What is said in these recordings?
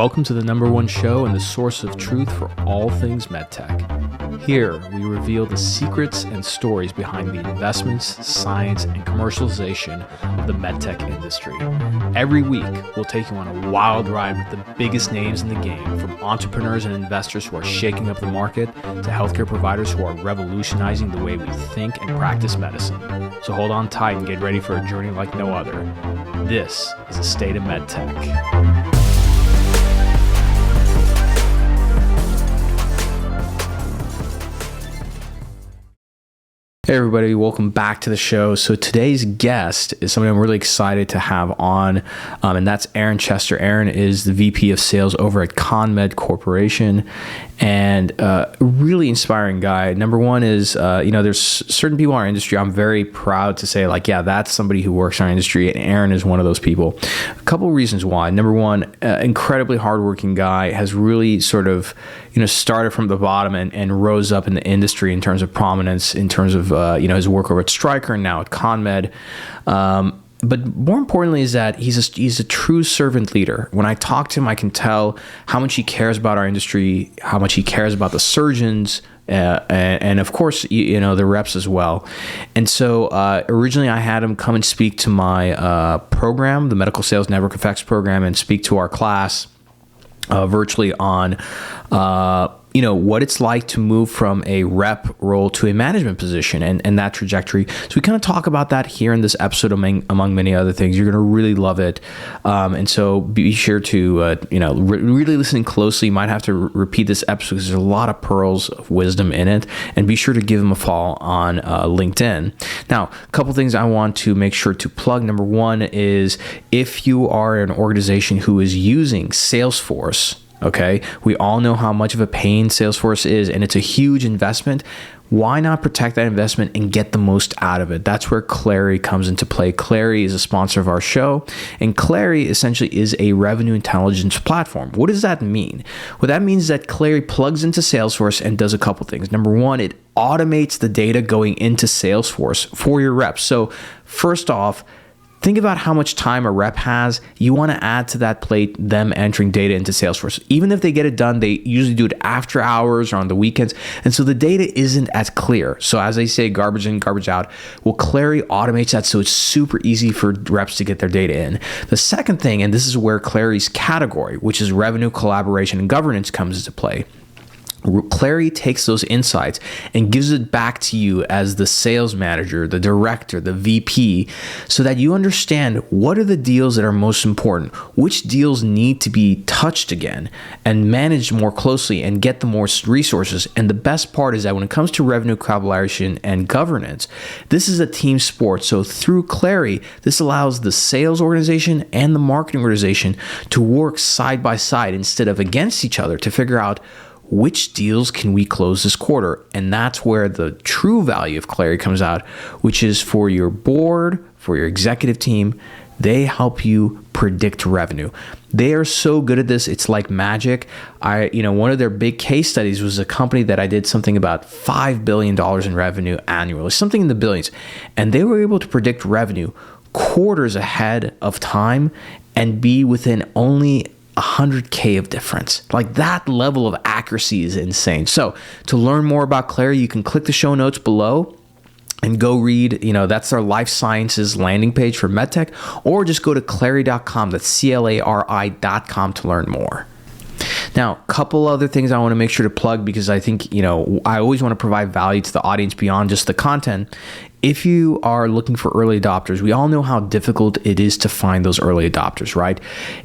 Welcome to the number one show and the source of truth for all things MedTech. Here, we reveal the secrets and stories behind the investments, science, and commercialization of the MedTech industry. Every week, we'll take you on a wild ride with the biggest names in the game, from entrepreneurs and investors who are shaking up the market to healthcare providers who are revolutionizing the way we think and practice medicine. So hold on tight and get ready for a journey like no other. This is the state of MedTech. Hey everybody, welcome back to the show. So today's guest is somebody I'm really excited to have on, and that's Aaron Chester. Aaron is the VP of Sales over at CONMED Corporation, and a really inspiring guy. Number one is, there's certain people in our industry I'm very proud to say, that's somebody who works in our industry, and Aaron is one of those people. A couple of reasons why. Number one, incredibly hardworking guy, has really sort of, started from the bottom and rose up in the industry in terms of prominence, in terms of, his work over at Stryker and now at CONMED. But more importantly is that he's a true servant leader. When I talk to him, I can tell how much he cares about our industry, how much he cares about the surgeons, and of course, the reps as well. And so originally I had him come and speak to my program, the Medical Sales Network Effects program, and speak to our class virtually on what it's like to move from a rep role to a management position and that trajectory. So we kind of talk about that here in this episode among many other things. You're going to really love it. And so be sure to, really listen closely. You might have to repeat this episode because there's a lot of pearls of wisdom in it. And be sure to give him a follow on LinkedIn. Now, a couple things I want to make sure to plug. Number one is if you are an organization who is using Salesforce, okay, we all know how much of a pain Salesforce is, and it's a huge investment. Why not protect that investment and get the most out of it? That's where Clary comes into play. Clary is a sponsor of our show, and Clary essentially is a revenue intelligence platform. What does that mean? What that means is that Clary plugs into Salesforce and does a couple things. Number one, it automates the data going into Salesforce for your reps. So first off, think about how much time a rep has. You want to add to that plate them entering data into Salesforce. Even if they get it done, they usually do it after hours or on the weekends. And so the data isn't as clear. So as they say, garbage in, garbage out. Well, Clary automates that so it's super easy for reps to get their data in. The second thing, and this is where Clary's category, which is revenue, collaboration, and governance, comes into play. Clary takes those insights and gives it back to you as the sales manager, the director, the VP, so that you understand what are the deals that are most important, which deals need to be touched again and managed more closely and get the more resources. And the best part is that when it comes to revenue, collaboration, and governance, this is a team sport. So through Clary, this allows the sales organization and the marketing organization to work side by side instead of against each other to figure out which deals can we close this quarter? And that's where the true value of Clary comes out, which is for your board, for your executive team. They help you predict revenue. They are so good at this. It's like magic. One of their big case studies was a company that I did something about $5 billion in revenue annually, something in the billions. And they were able to predict revenue quarters ahead of time and be within only $100K of difference. Like, that level of accuracy is insane. So to learn more about Clary, you can click the show notes below and go read, that's our life sciences landing page for MedTech, or just go to clary.com, that's CLARI.com, to learn more. Now, a couple other things I want to make sure to plug, because I think, I always want to provide value to the audience beyond just the content. If you are looking for early adopters, we all know how difficult it is to find those early adopters, right?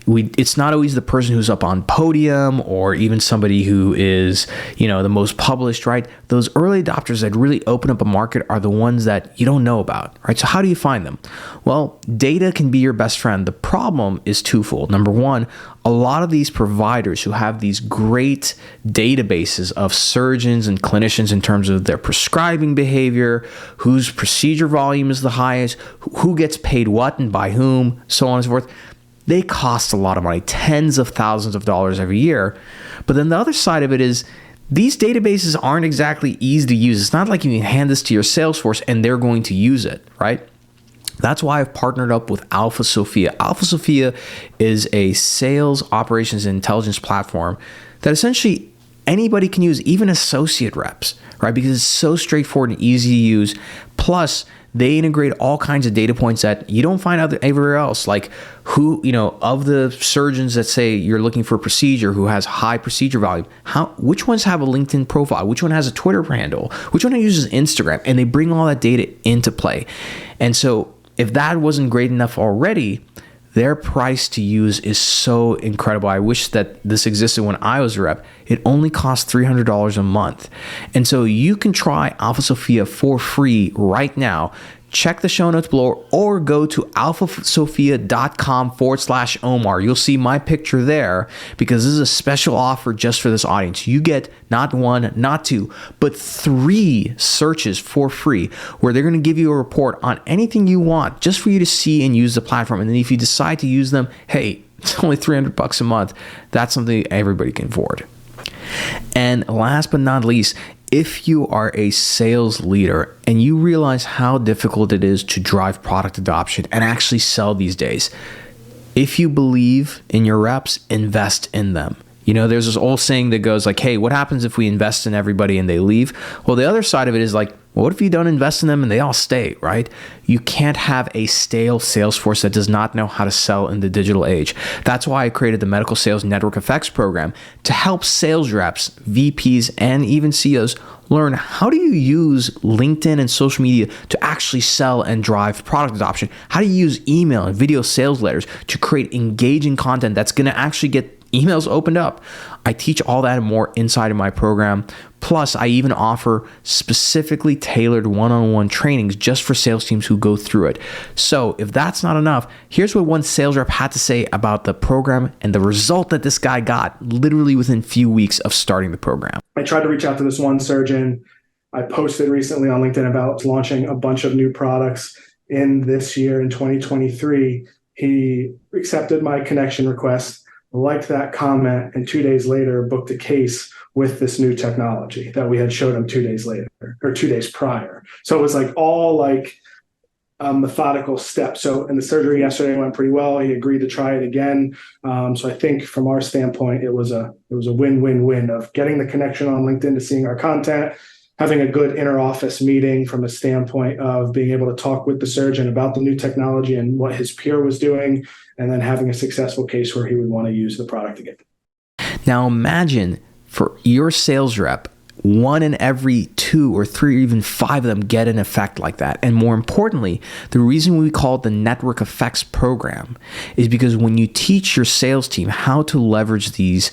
It's not always the person who's up on podium or even somebody who is, the most published, right? Those early adopters that really open up a market are the ones that you don't know about, right? So how do you find them? Well, data can be your best friend. The problem is twofold. Number one, a lot of these providers who have these great databases of surgeons and clinicians in terms of their prescribing behavior, whose procedure volume is the highest, who gets paid what and by whom, so on and so forth, they cost a lot of money, tens of thousands of dollars every year. But then the other side of it is these databases aren't exactly easy to use. It's not like you can hand this to your Salesforce and they're going to use it, right? That's why I've partnered up with Alpha Sophia. Alpha Sophia is a sales operations and intelligence platform that essentially anybody can use, even associate reps, right? Because it's so straightforward and easy to use. Plus, they integrate all kinds of data points that you don't find out everywhere else. Like who, of the surgeons that say you're looking for a procedure who has high procedure volume, which ones have a LinkedIn profile? Which one has a Twitter handle? Which one uses Instagram? And they bring all that data into play. And so if that wasn't great enough already, their price to use is so incredible. I wish that this existed when I was a rep. It only costs $300 a month. And so you can try Alpha Sophia for free right now. Check the show notes below or go to alphasophia.com/Omar. You'll see my picture there because this is a special offer just for this audience. You get not one, not two, but 3 searches for free where they're going to give you a report on anything you want just for you to see and use the platform. And then if you decide to use them, hey, it's only $300 a month. That's something everybody can afford. And last but not least, if you are a sales leader and you realize how difficult it is to drive product adoption and actually sell these days, if you believe in your reps, invest in them. There's this old saying that goes like, hey, what happens if we invest in everybody and they leave? Well, the other side of it is like, well, what if you don't invest in them and they all stay, right? You can't have a stale sales force that does not know how to sell in the digital age. That's why I created the Medical Sales Network Effects program to help sales reps, VPs, and even CEOs learn how do you use LinkedIn and social media to actually sell and drive product adoption? How do you use email and video sales letters to create engaging content that's going to actually get emails opened up? I teach all that and more inside of my program. Plus, I even offer specifically tailored one-on-one trainings just for sales teams who go through it. So if that's not enough, here's what one sales rep had to say about the program and the result that this guy got literally within a few weeks of starting the program. I tried to reach out to this one surgeon. I posted recently on LinkedIn about launching a bunch of new products in this year in 2023. He accepted my connection request, liked that comment, and 2 days later booked a case with this new technology that we had showed him 2 days later or 2 days prior. So it was like all like a methodical steps. So, and the surgery yesterday went pretty well. He agreed to try it again. So I think from our standpoint, it was a win-win-win of getting the connection on LinkedIn to seeing our content, having a good inter-office meeting from a standpoint of being able to talk with the surgeon about the new technology and what his peer was doing, and then having a successful case where he would want to use the product again. Now imagine for your sales rep, 1 in every 2 or 3 or even 5 of them get an effect like that. And more importantly, the reason we call it the Network Effects program is because when you teach your sales team how to leverage these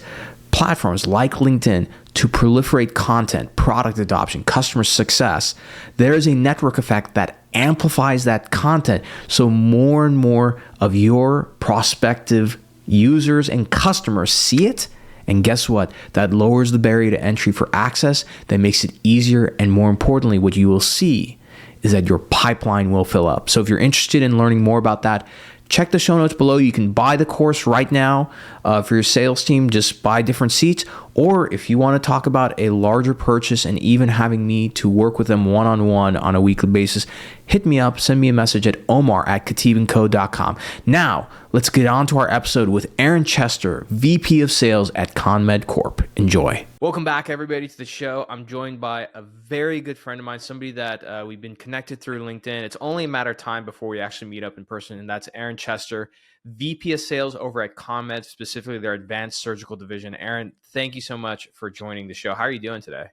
platforms like LinkedIn to proliferate content, product adoption, customer success, there is a network effect that amplifies that content. So more and more of your prospective users and customers see it. And guess what? That lowers the barrier to entry for access. That makes it easier. And more importantly, what you will see is that your pipeline will fill up. So if you're interested in learning more about that, check the show notes below. You can buy the course right now for your sales team. Just buy different seats. Or if you want to talk about a larger purchase and even having me to work with them one-on-one on a weekly basis, hit me up. Send me a message at omar@khateebandco.com. Now, let's get on to our episode with Aaaron Chester, VP of Sales at CONMED Corp. Enjoy. Welcome back, everybody, to the show. I'm joined by a very good friend of mine, somebody that we've been connected through LinkedIn. It's only a matter of time before we actually meet up in person, and that's Aaaron Chester, VP of Sales over at CONMED, specifically their Advanced Surgical Division. Aaron, thank you so much for joining the show. How are you doing today?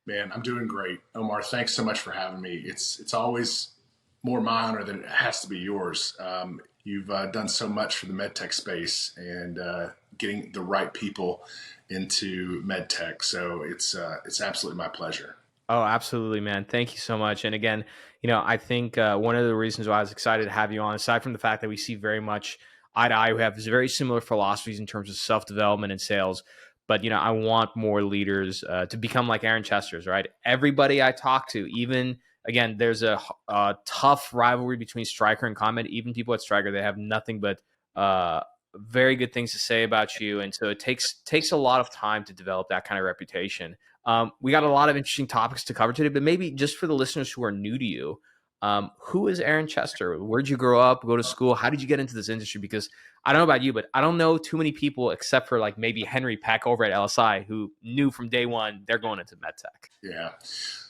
Man, I'm doing great. Omar, thanks so much for having me. It's always more my honor than it has to be yours. You've done so much for the MedTech space and getting the right people into MedTech. So it's absolutely my pleasure. Oh, absolutely, man. Thank you so much. And again, I think one of the reasons why I was excited to have you on, aside from the fact that we see very much eye to eye, we have very similar philosophies in terms of self-development and sales. But, I want more leaders to become like Aaron Chester's, right? Everybody I talk to, even, again, there's a tough rivalry between Stryker and CONMED. Even people at Stryker, they have nothing but very good things to say about you. And so it takes a lot of time to develop that kind of reputation. We got a lot of interesting topics to cover today, but maybe just for the listeners who are new to you, Who is Aaron Chester? Where'd you grow up, go to school? How did you get into this industry? Because I don't know about you, but I don't know too many people except for like maybe Henry Peck over at LSI who knew from day one they're going into MedTech. Yeah.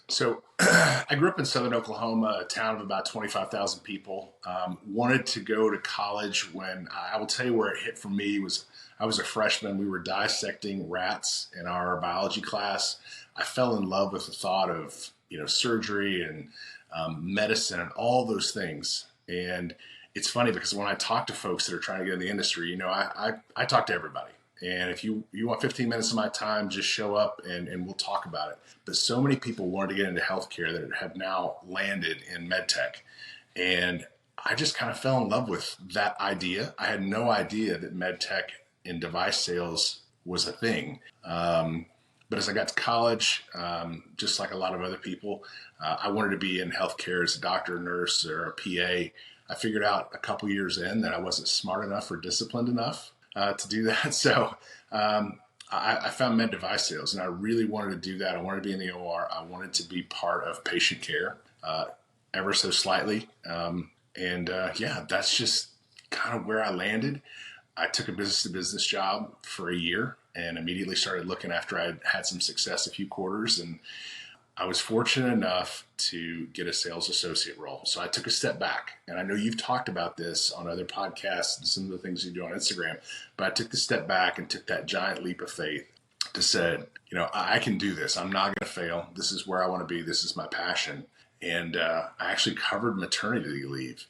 So I grew up in Southern Oklahoma, a town of about 25,000 people. Wanted to go to college when I will tell you where it hit for me was I was a freshman. We were dissecting rats in our biology class. I fell in love with the thought of, surgery and medicine and all those things. And it's funny because when I talk to folks that are trying to get in the industry, I talk to everybody. And if you want 15 minutes of my time, just show up and we'll talk about it. But so many people wanted to get into healthcare that have now landed in MedTech. And I just kind of fell in love with that idea. I had no idea that MedTech in device sales was a thing. But as I got to college, just like a lot of other people, I wanted to be in healthcare as a doctor, nurse, or a PA. I figured out a couple years in that I wasn't smart enough or disciplined enough to do that. So I found med device sales, and I really wanted to do that. I wanted to be in the OR. I wanted to be part of patient care ever so slightly. That's just kind of where I landed. I took a business-to-business job for a year and immediately started looking after I had some success a few quarters. And I was fortunate enough to get a sales associate role. So I took a step back. And I know you've talked about this on other podcasts and some of the things you do on Instagram, but I took the step back and took that giant leap of faith to say, I can do this. I'm not going to fail. This is where I want to be. This is my passion. And I actually covered maternity leave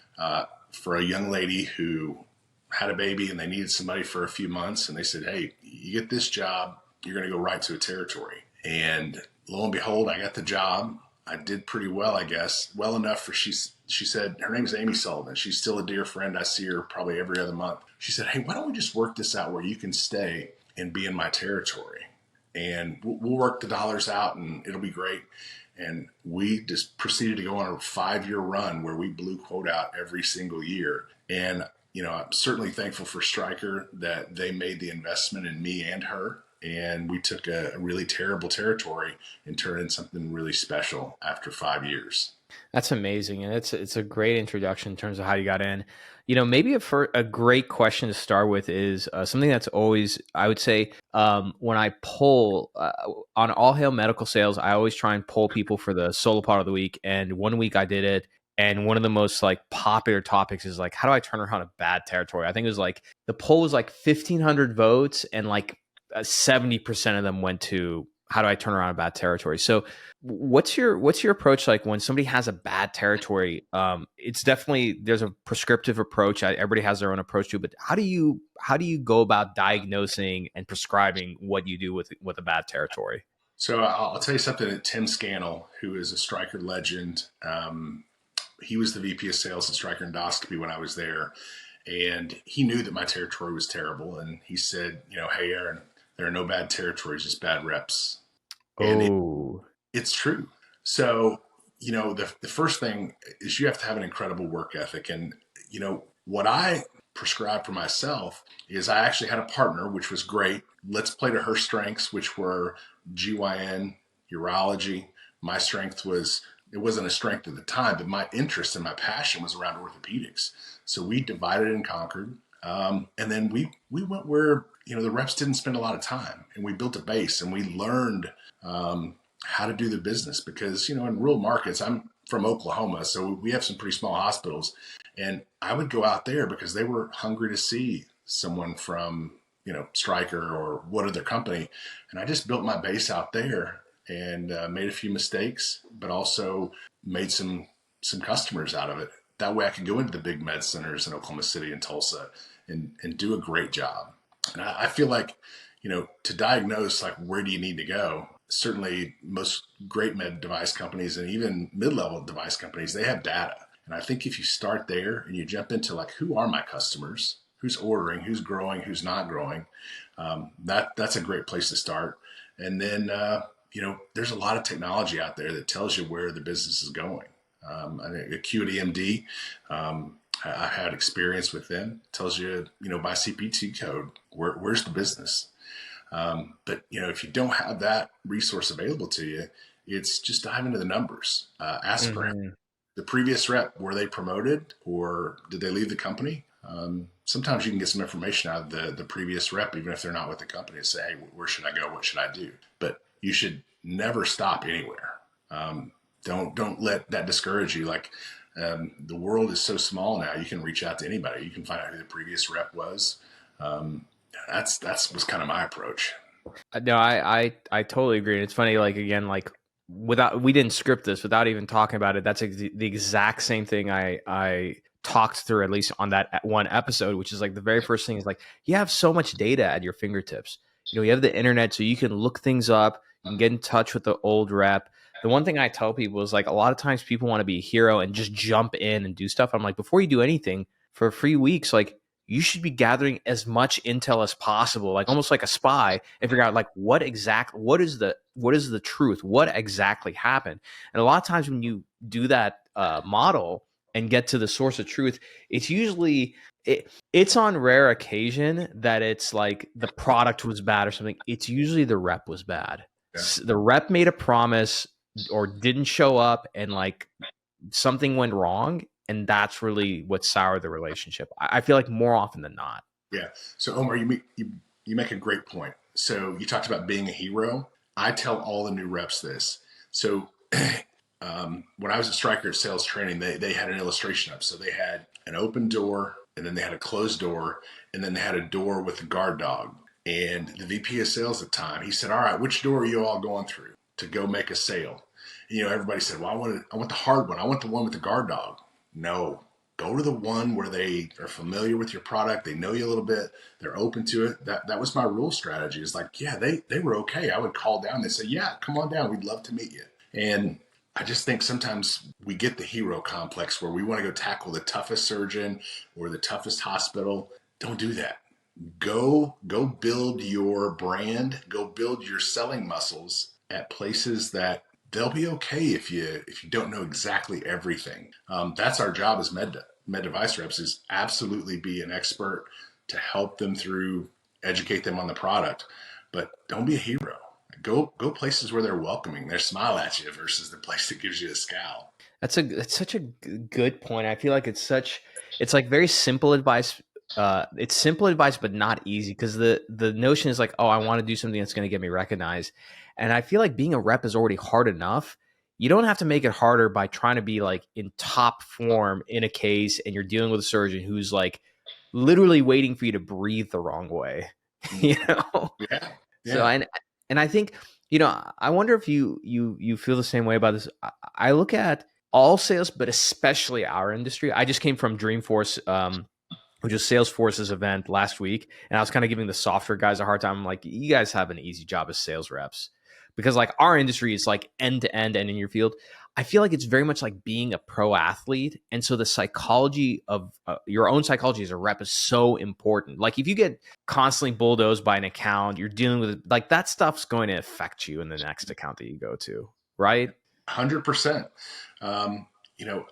for a young lady who had a baby and they needed somebody for a few months. And they said, hey, you get this job, you're going to go right to a territory. And lo and behold, I got the job. I did pretty well, I guess. Well enough for she said, her name's Amy Sullivan. She's still a dear friend. I see her probably every other month. She said, hey, why don't we just work this out where you can stay and be in my territory? And we'll work the dollars out and it'll be great. And we just proceeded to go on a 5-year run where we blew quote out every single year. And I'm certainly thankful for Stryker that they made the investment in me and her. And we took a really terrible territory and turned it into something really special after 5 years. That's amazing. And it's a great introduction in terms of how you got in. Maybe a great question to start with is something that's always, I would say, when I poll on All Hail Medical Sales, I always try and poll people for the solo part of the week. And one week I did it. And one of the most popular topics is how do I turn around a bad territory? I think it was the poll was 1,500 votes and 70% of them went to how do I turn around a bad territory? So what's your approach when somebody has a bad territory? It's definitely, there's a prescriptive approach. Everybody has their own approach to it, but how do you go about diagnosing and prescribing what you do with a bad territory? So I'll tell you something that Tim Scannell, who is a Stryker legend, he was the VP of sales at Stryker Endoscopy when I was there. And he knew that my territory was terrible. And he said, hey, Aaron, there are no bad territories, just bad reps. And it's true. So, the first thing is you have to have an incredible work ethic. And, what I prescribed for myself is I actually had a partner, which was great. Let's play to her strengths, which were GYN, urology. My strength it wasn't a strength at the time, but my interest and my passion was around orthopedics. So we divided and conquered. And then we went where, the reps didn't spend a lot of time, and we built a base and we learned how to do the business because, in rural markets, I'm from Oklahoma, so we have some pretty small hospitals, and I would go out there because they were hungry to see someone from, Stryker or what other company. And I just built my base out there and made a few mistakes, but also made some customers out of it. That way I could go into the big med centers in Oklahoma City and Tulsa and do a great job. And I feel like, to diagnose, where do you need to go? Certainly most great med device companies and even mid-level device companies, they have data. And I think if you start there and you jump into who are my customers, who's ordering, who's growing, who's not growing, that's a great place to start. And then, there's a lot of technology out there that tells you where the business is going. I think Acuity MD, I had experience with them, tells you, by CPT code, where's the business. But, if you don't have that resource available to you, it's just dive into the numbers. Ask for help. the previous rep, were they promoted or did they leave the company? Sometimes you can get some information out of the previous rep, even if they're not with the company, and say, hey, where should I go? What should I do? But you should never stop anywhere. Don't let that discourage you. Like, the world is so small now. You can reach out to anybody. You can find out who the previous rep was. That's was kind of my approach. No, I totally agree. And it's funny, like, again, like, we didn't script this without even talking about it. That's the exact same thing I talked through, at least on that one episode, which is like the very first thing is like, you have so much data at your fingertips. You have the internet, so you can look things up. You can get in touch with the old rep. The one thing I tell people is, like, a lot of times people want to be a hero and just jump in and do stuff. I'm like, before you do anything for a few weeks, like, you should be gathering as much intel as possible, like almost like a spy, and figure out, like, what is the truth? What exactly happened? And a lot of times when you do that model and get to the source of truth, it's usually it's on rare occasion that it's like the product was bad or something. It's usually the rep was bad. Yeah. The rep made a promise or didn't show up, and like something went wrong. And that's really what soured the relationship. I feel like more often than not. Yeah. So Omar, you make a great point. So you talked about being a hero. I tell all the new reps this. So when I was at Stryker at sales training, they had an illustration up. So they had an open door, and then they had a closed door, and then they had a door with a guard dog. And the VP of sales at the time, he said, all right, which door are you all going through to go make a sale? And, everybody said, well, I want the hard one. I want the one with the guard dog. No, go to the one where they are familiar with your product. They know you a little bit. They're open to it. That was my rule strategy. It's like, yeah, they were okay. I would call down. They say, yeah, come on down. We'd love to meet you. And I just think sometimes we get the hero complex where we want to go tackle the toughest surgeon or the toughest hospital. Don't do that. Go build your brand. Go build your selling muscles at places that they'll be okay if you don't know exactly everything. That's our job as med device reps, is absolutely be an expert to help them through, educate them on the product, but don't be a hero. Go places where they're welcoming, they smile at you, versus the place that gives you a scowl. That's such a good point. I feel like it's like very simple advice. It's simple advice, but not easy, because the notion is like, oh, I want to do something that's going to get me recognized. And I feel like being a rep is already hard enough. You don't have to make it harder by trying to be like in top form in a case, and you're dealing with a surgeon who's like literally waiting for you to breathe the wrong way. Yeah. So and I think, I wonder if you feel the same way about this. I look at all sales, but especially our industry. I just came from Dreamforce, which was Salesforce's event last week, and I was kind of giving the software guys a hard time. I'm like, you guys have an easy job as sales reps, because like our industry is like end to end and in your field. I feel like it's very much like being a pro athlete. And so the psychology of your own psychology as a rep is so important. Like if you get constantly bulldozed by an account, you're dealing with like that stuff's going to affect you in the next account that you go to, right? 100%. I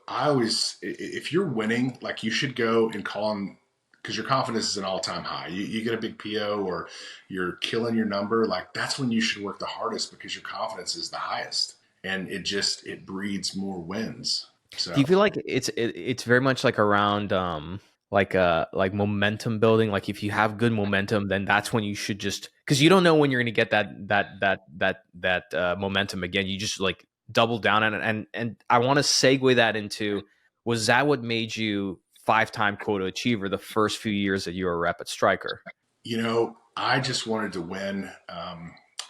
always, if you're winning, like you should go and call them, because your confidence is an all-time high. You get a big PO or you're killing your number, like that's when you should work the hardest, because your confidence is the highest, and it breeds more wins. So do you feel like it's very much like around like momentum building? Like if you have good momentum, then that's when you should just, because you don't know when you're going to get that momentum again. You just like double down on it. And I want to segue that into, was that what made you 5-time quota achiever the first few years that you were a rep at Stryker? I just wanted to win.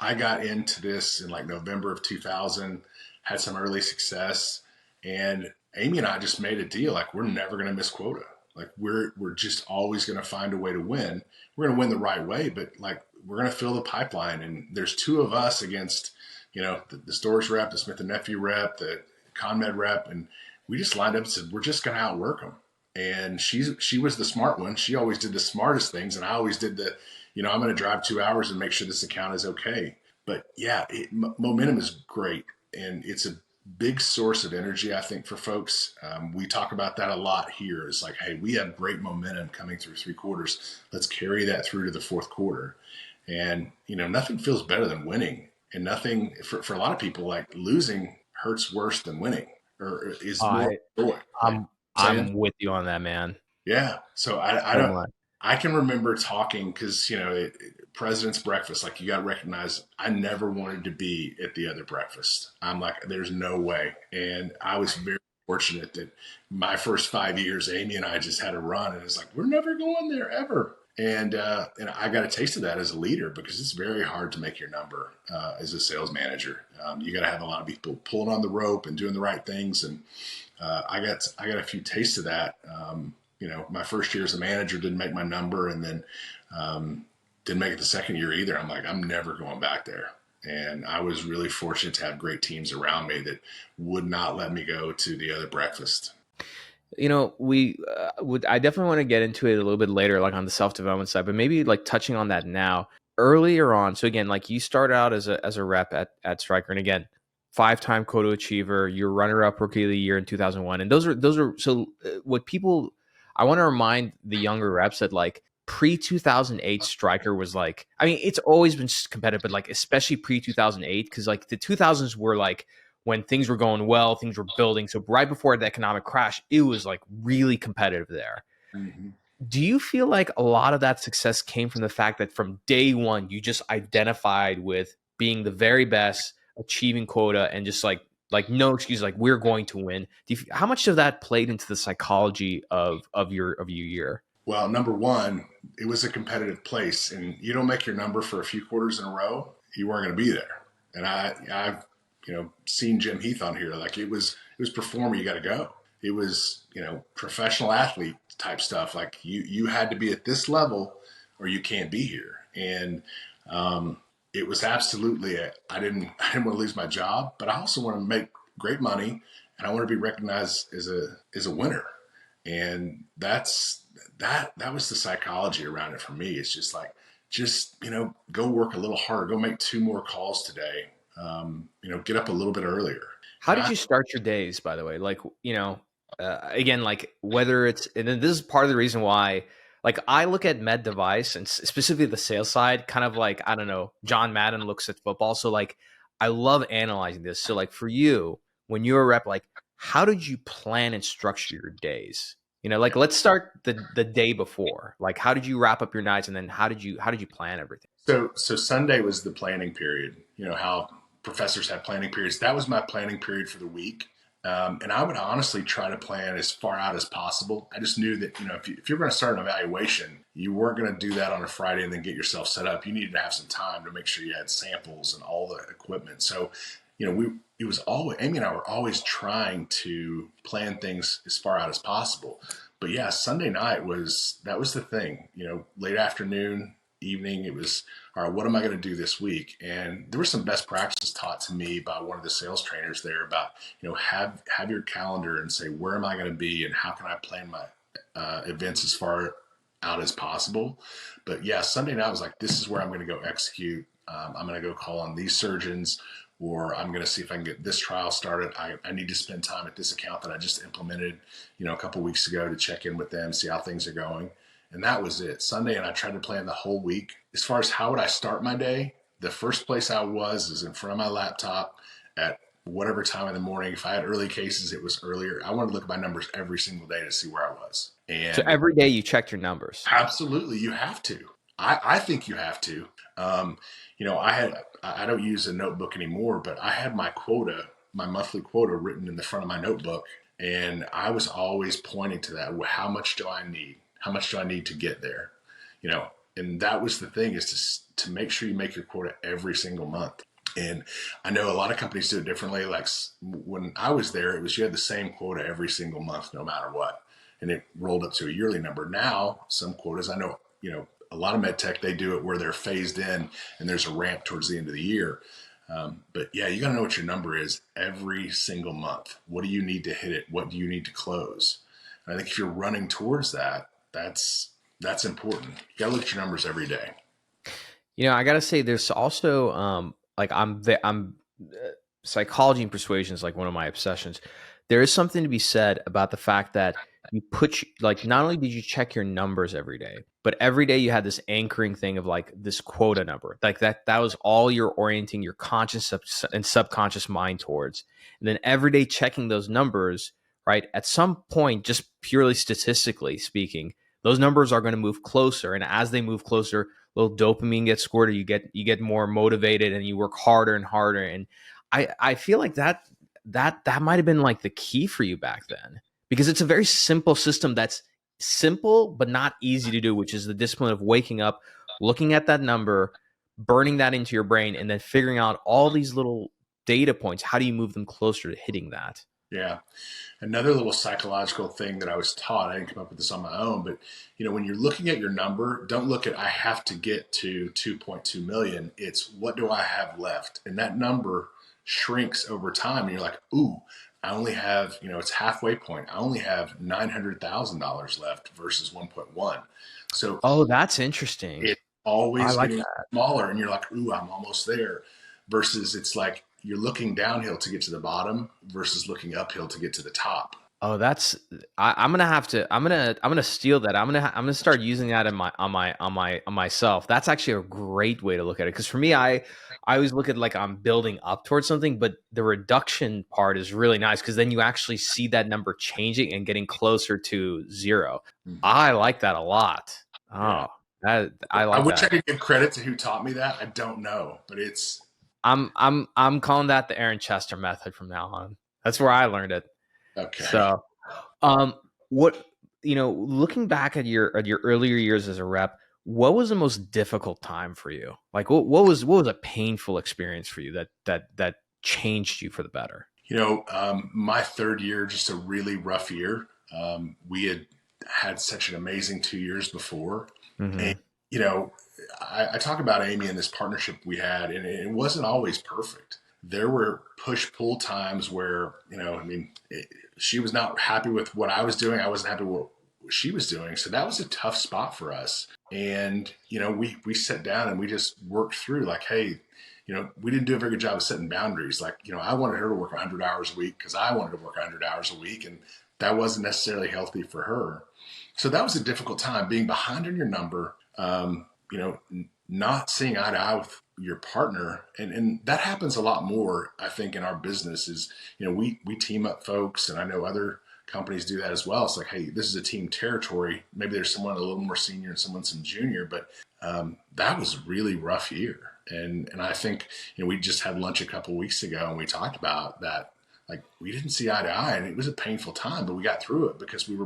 I got into this in like November of 2000, had some early success, and Amy and I just made a deal. Like, we're never going to miss quota. Like we're just always going to find a way to win. We're going to win the right way, but like we're going to fill the pipeline. And there's two of us against, the stores rep, the Smith and Nephew rep, the CONMED rep, and we just lined up and said, we're just going to outwork them. And she was the smart one. She always did the smartest things, and I always did the, I'm going to drive 2 hours and make sure this account is okay. But yeah, momentum is great, and it's a big source of energy, I think, for folks. We talk about that a lot here. It's like, hey, we have great momentum coming through 3 quarters. Let's carry that through to the 4th quarter. And nothing feels better than winning, and nothing for a lot of people, like losing hurts worse than winning. or is more I, joy. Like saying, I'm with you on that, man. yeah. So I So don't. much. I can remember talking because President's breakfast. Like you got to recognize, I never wanted to be at the other breakfast. I'm like, there's no way. And I was very fortunate that my first 5 years, Amy and I just had a run, and it's like we're never going there ever. And I got a taste of that as a leader because it's very hard to make your number as a sales manager. You got to have a lot of people pulling on the rope and doing the right things, and I got a few tastes of that. My first year as a manager didn't make my number, and then didn't make it the second year either. I'm like, I'm never going back there. And I was really fortunate to have great teams around me that would not let me go to the other breakfast. We would. I definitely want to get into it a little bit later, like on the self development side, but maybe like touching on that now, earlier on. So again, like you start out as a rep at Stryker, and again, 5-time quota achiever. You're runner up rookie of the year in 2001, and those are so. What people, I want to remind the younger reps that like pre 2008 Stryker was like. I mean, it's always been competitive, but like especially pre 2008, because like the 2000s were like when things were going well, things were building. So right before the economic crash, it was like really competitive there. Mm-hmm. Do you feel like a lot of that success came from the fact that from day one, you just identified with being the very best, achieving quota, and just like no excuse, like we're going to win? How much of that played into the psychology of your year? Well, number one, it was a competitive place, and you don't make your number for a few quarters in a row, you weren't going to be there. And I've seen Jim Heath on here. Like it was performer, you got to go. It was professional athlete type stuff. Like you had to be at this level, or you can't be here. And it was absolutely I didn't want to lose my job, but I also want to make great money, and I want to be recognized as a winner. And that was the psychology around it for me. It's just like, go work a little harder, go make 2 more calls today. Get up a little bit earlier. How did you start your days, by the way? Like, again, like whether it's, and then this is part of the reason why, like I look at med device and specifically the sales side, kind of like, I don't know, John Madden looks at football. So like, I love analyzing this. So like for you, when you're a rep, like how did you plan and structure your days? Like let's start the day before. Like how did you wrap up your nights, and then how did you plan everything? So Sunday was the planning period. You know how professors have planning periods. That was my planning period for the week. And I would honestly try to plan as far out as possible. I just knew that, if you're going to start an evaluation, you weren't going to do that on a Friday and then get yourself set up. You needed to have some time to make sure you had samples and all the equipment. So, Amy and I were always trying to plan things as far out as possible. But yeah, Sunday night that was the thing, late afternoon, evening, it was, all right, what am I going to do this week? And there were some best practices taught to me by one of the sales trainers there about, have your calendar and say, where am I going to be and how can I plan my events as far out as possible? But yeah, Sunday night was like, this is where I'm going to go execute. I'm going to go call on these surgeons, or I'm going to see if I can get this trial started. I need to spend time at this account that I just implemented, a couple weeks ago to check in with them, see how things are going. And that was it. Sunday, and I tried to plan the whole week. As far as how would I start my day, the first place I was is in front of my laptop at whatever time in the morning. If I had early cases, it was earlier. I wanted to look at my numbers every single day to see where I was. And So every day you checked your numbers. absolutely, you have to. I think you have to. I don't use a notebook anymore, but I had my monthly quota written in the front of my notebook. And I was always pointing to that. How much do I need? How much do I need to get there? And that was the thing, is to make sure you make your quota every single month. And I know a lot of companies do it differently. Like when I was there, it was, you had the same quota every single month, no matter what. And it rolled up to a yearly number. Now, some quotas, I know, a lot of MedTech, they do it where they're phased in and there's a ramp towards the end of the year. But yeah, you got to know what your number is every single month. What do you need to hit it? What do you need to close? And I think if you're running towards that, that's important. You got to look at your numbers every day. I got to say, there's also like I'm psychology and persuasion is like one of my obsessions. there is something to be said about the fact that you put like not only did you check your numbers every day, but every day you had this anchoring thing of like this quota number, like that was all you're orienting your conscious and subconscious mind towards. And then every day checking those numbers, right? At some point, just purely statistically speaking, those numbers are going to move closer, and as they move closer, little dopamine gets squirted. You get more motivated, and you work harder and harder. And I feel like that might have been like the key for you back then, because it's a very simple system that's simple but not easy to do, which is the discipline of waking up, looking at that number, burning that into your brain, and then figuring out all these little data points. How do you move them closer to hitting that? Yeah. Another little psychological thing that I was taught, I didn't come up with this on my own, but when you're looking at your number, don't look at I have to get to 2.2 million. It's what do I have left? And that number shrinks over time. And you're like, ooh, I only have, it's halfway point. I only have $900,000 left versus 1.1. So Oh, that's interesting. it's I always like getting that. smaller and you're like, ooh, I'm almost there. Versus it's like you're looking downhill to get to the bottom versus looking uphill to get to the top. Oh, I'm gonna have to. I'm gonna steal that. I'm gonna start using that on myself. That's actually a great way to look at it. Because for me, I always look at like I'm building up towards something, but the reduction part is really nice because then you actually see that number changing and getting closer to zero. Mhm. I like that a lot. Yeah. Oh, that I I like wish I that. could give credit to who taught me that. I don't know, but I'm calling that the Aaron Chester method from now on. That's where I learned it. okay. So, um, what looking back at your earlier years as a rep, what was the most difficult time for you? Like, what was a painful experience for you that changed you for the better? My third year, just a really rough year. We had such an amazing 2 years before. And, Hmm. I talk about Amy and this partnership we had, and it wasn't always perfect. There were push pull times where, she was not happy with what I was doing. I wasn't happy with what she was doing. So that was a tough spot for us. And, we sat down and we just worked through like, hey, we didn't do a very good job of setting boundaries. Like, I wanted her to work 100 hours a week because I wanted to work 100 hours a week. And that wasn't necessarily healthy for her. So that was a difficult time being behind on your number, not seeing eye to eye with your partner. And that happens a lot more, I think, in our business is, we team up folks, and I know other companies do that as well. It's like, hey, this is a team territory. Maybe there's someone a little more senior and someone some junior, but that was a really rough year. And I think, we just had lunch a couple weeks ago and we talked about that. Like, we didn't see eye to eye, and it was a painful time, but we got through it because we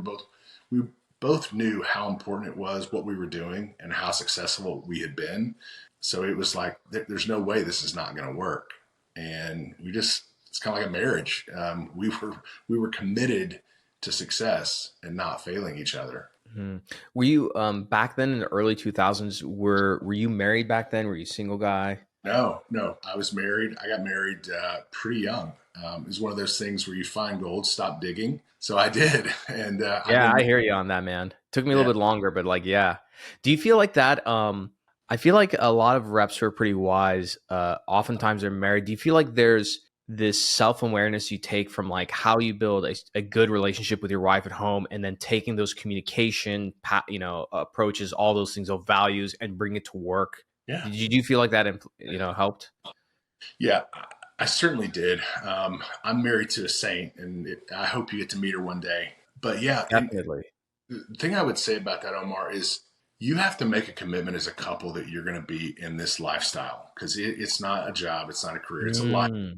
both knew how important it was, what we were doing, and how successful we had been. So it was like, there's no way this is not going to work. And it's kind of like a marriage. We were committed to success and not failing each other. Hmm. Were you back then in the early 2000s? Were you married back then? Were you a single guy? No, no, I was married. I got married pretty young. It was one of those things where you find gold, stop digging. So I did. And I've Yeah, been, I hear you on that, man. Took me a yeah. little bit longer, but like, yeah. Do you feel like that? I feel like a lot of reps who are pretty wise, oftentimes they're married. Do you feel like there's this self-awareness you take from like how you build a good relationship with your wife at home, and then taking those communication, approaches, all those things, those values, and bring it to work? Yeah. Did you feel like that, helped? Yeah, I certainly did. I'm married to a saint, and I hope you get to meet her one day. But yeah, and Definitely. the thing I would say about that, Omar, is you have to make a commitment as a couple that you're going to be in this lifestyle because it's not a job, it's not a career, it's a Mm.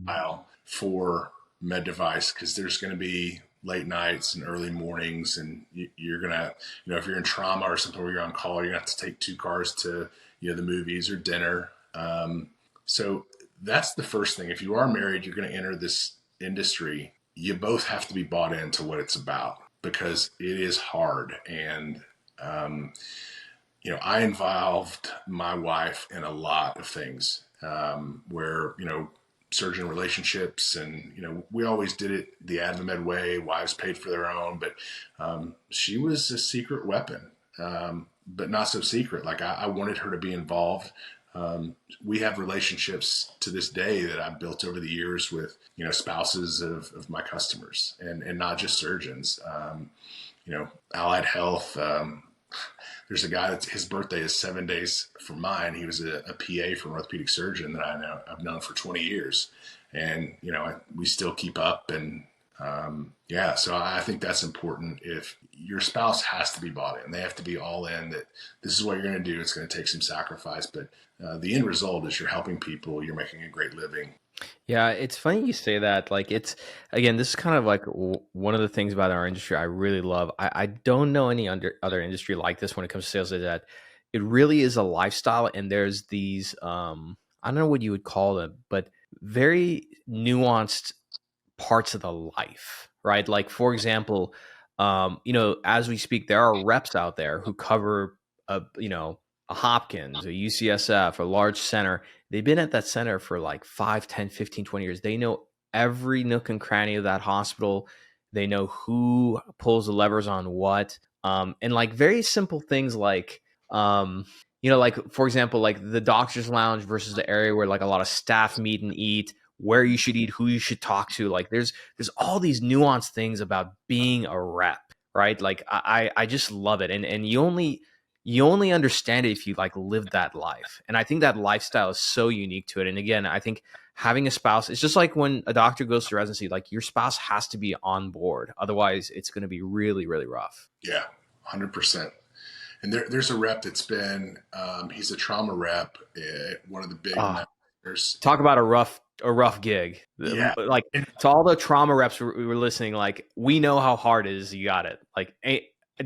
lifestyle for Med Device because there's going to be late nights and early mornings, and you're going to, if you're in trauma or something where you're on call, you're going to have to take two cars to, the movies or dinner. So that's the first thing. If you are married, you're going to enter this industry. You both have to be bought into what it's about because it is hard. And, I involved my wife in a lot of things where, surgeon relationships and, we always did it the AdvaMed way. Wives paid for their own, but she was a secret weapon, but not so secret. Like I wanted her to be involved We have relationships to this day that I've built over the years with, spouses of my customers, and not just surgeons. Allied Health. There's a guy his birthday is 7 days from mine. He was a PA for an orthopedic surgeon that I've known for 20 years, and we still keep up. And so I think that's important. If your spouse has to be bought in, they have to be all in. That this is what you're going to do. It's going to take some sacrifice, but the end result is you're helping people. You're making a great living. Yeah, it's funny you say that. Like, it's, again, this is kind of like one of the things about our industry I really love. I don't know any other industry like this when it comes to sales, is that it really is a lifestyle. And there's these, I don't know what you would call them, but very nuanced parts of the life, right? Like, for example, as we speak, there are reps out there who cover, a Hopkins, a UCSF, a large center. They've been at that center for like 5, 10, 15, 20 years. They know every nook and cranny of that hospital. They know who pulls the levers on what. And like very simple things like, like, for example, like the doctor's lounge versus the area where like a lot of staff meet and eat, where you should eat, who you should talk to. Like there's all these nuanced things about being a rep, right? Like I just love it. And you only understand it if you like live that life. And I think that lifestyle is so unique to it. And again, I think having a spouse, it's just like when a doctor goes to residency, like your spouse has to be on board. Otherwise it's going to be really, really rough. Yeah, 100%. And there's a rep that's been, he's a trauma rep at one of the big centers. Talk about a rough gig. Yeah. Like, to all the trauma reps we were listening, like, we know how hard it is. You got it. Like,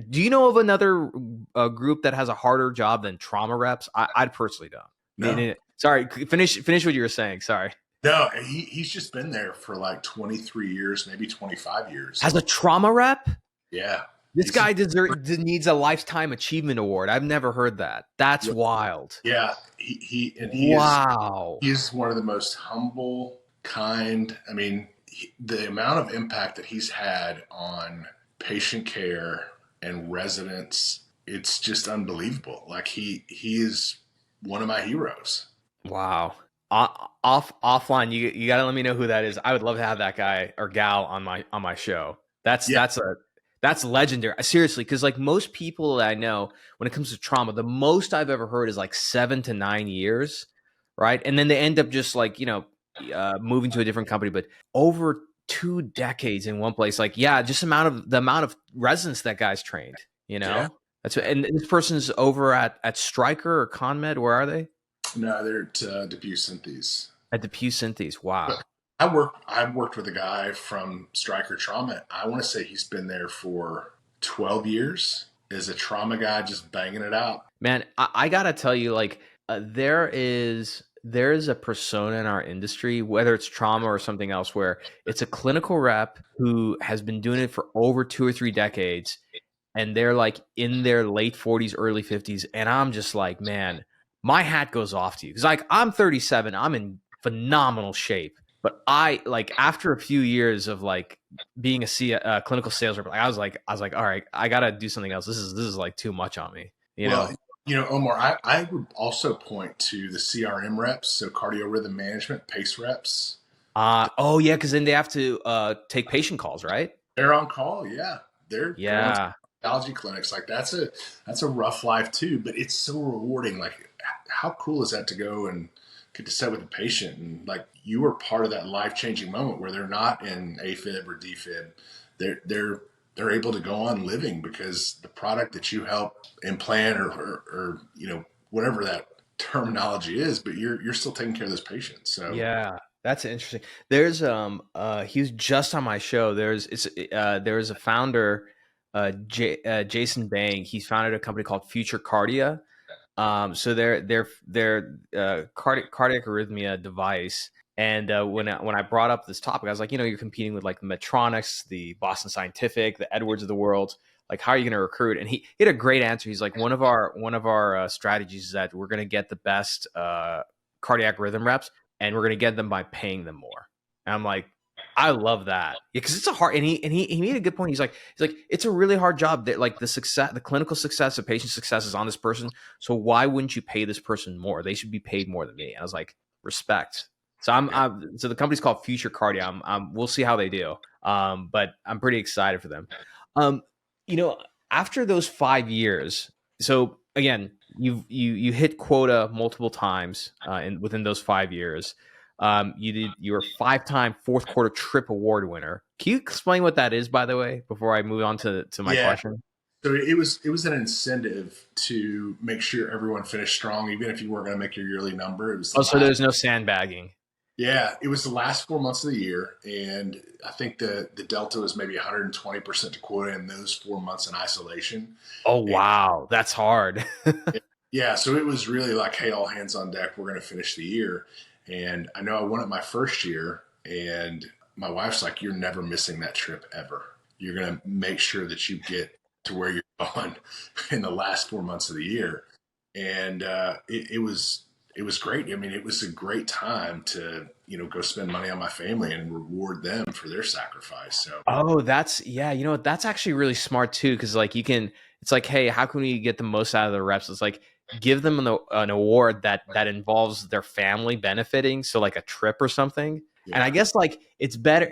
do you know of another group that has a harder job than trauma reps? I personally don't. No. Sorry, finish what you were saying. Sorry. No, he's just been there for like 23 years, maybe 25 years. As a trauma rep? Yeah. This guy needs a lifetime achievement award. I've never heard that. That's wild. Yeah. He is one of the most humble, kind. I mean, the amount of impact that he's had on patient care and residents, it's just unbelievable. Like he is one of my heroes. Wow. Offline, you got to let me know who that is. I would love to have that guy or gal on my show. That's legendary. Seriously, because like most people that I know, when it comes to trauma, the most I've ever heard is like 7 to 9 years, right? And then they end up just like, moving to a different company, but over 2 decades in one place. Like, yeah, just the amount of residents that guy's trained, Yeah. That's what, and this person's over at Stryker or CONMED. Where are they? No, they're at DePuy Synthes. At DePuy Synthes. Wow. But I've worked with a guy from Stryker Trauma. I want to say he's been there for 12 years as a trauma guy, just banging it out. Man, I gotta tell you, like, there is a persona in our industry, whether it's trauma or something else, where it's a clinical rep who has been doing it for over 2 or 3 decades, and they're like in their late 40s, early 50s, and I'm just like, man, my hat goes off to you. Because like, I'm 37, I'm in phenomenal shape. But I, like, after a few years of like being a clinical sales rep, I was like, all right, I gotta do something else. This is like too much on me. Omar, I would also point to the CRM reps, so cardio rhythm management, PACE reps. Oh yeah, because then they have to take patient calls, right? They're on call, yeah. They're cardiology clinics. Like that's a rough life too, but it's so rewarding. Like, how cool is that to go and get to sit with a patient and like you were part of that life-changing moment where they're not in AFib or DFib. They're able to go on living because the product that you help implant or whatever that terminology is, but you're still taking care of those patients. So yeah, that's interesting. There's he was just on my show. There's a founder, Jason Bang. He's founded a company called Future Cardia. So they're cardiac arrhythmia device. And when I brought up this topic, I was like, you're competing with like the Medtronics, the Boston Scientific, the Edwards of the world. Like, how are you going to recruit? And he had a great answer. He's like, one of our strategies is that we're going to get the best cardiac rhythm reps, and we're going to get them by paying them more. And I'm like, I love that. Yeah, because it's a hard, and he made a good point. He's like, it's a really hard job. That like the clinical success, the patient success is on this person. So why wouldn't you pay this person more? They should be paid more than me. And I was like, respect. So Yeah. so the company's called Future Cardio. We'll see how they do. But I'm pretty excited for them. Um, you know, after those 5 years, so again, you hit quota multiple times within those 5 years. You were a 5-time fourth quarter trip award winner. Can you explain what that is, by the way, before I move on to my Yeah. question? So it was an incentive to make sure everyone finished strong, even if you weren't going to make your yearly number. It was the Oh, so last. there's no sandbagging. Yeah, it was the last 4 months of the year, and I think the delta was maybe 120% to quota in those 4 months in isolation. Oh, And wow. That's hard. yeah, so it was really like, hey, all hands on deck. We're going to finish the year. And I know I won it my first year, and my wife's like, you're never missing that trip ever. You're going to make sure that you get to where you're going in the last 4 months of the year. And it was great. I mean, it was a great time to, go spend money on my family and reward them for their sacrifice. So Oh, yeah, you know what? That's actually really smart too, because like it's like, hey, how can we get the most out of the reps? It's like give them an award that involves their family benefiting, so like a trip or something. And I yeah, guess like it's better.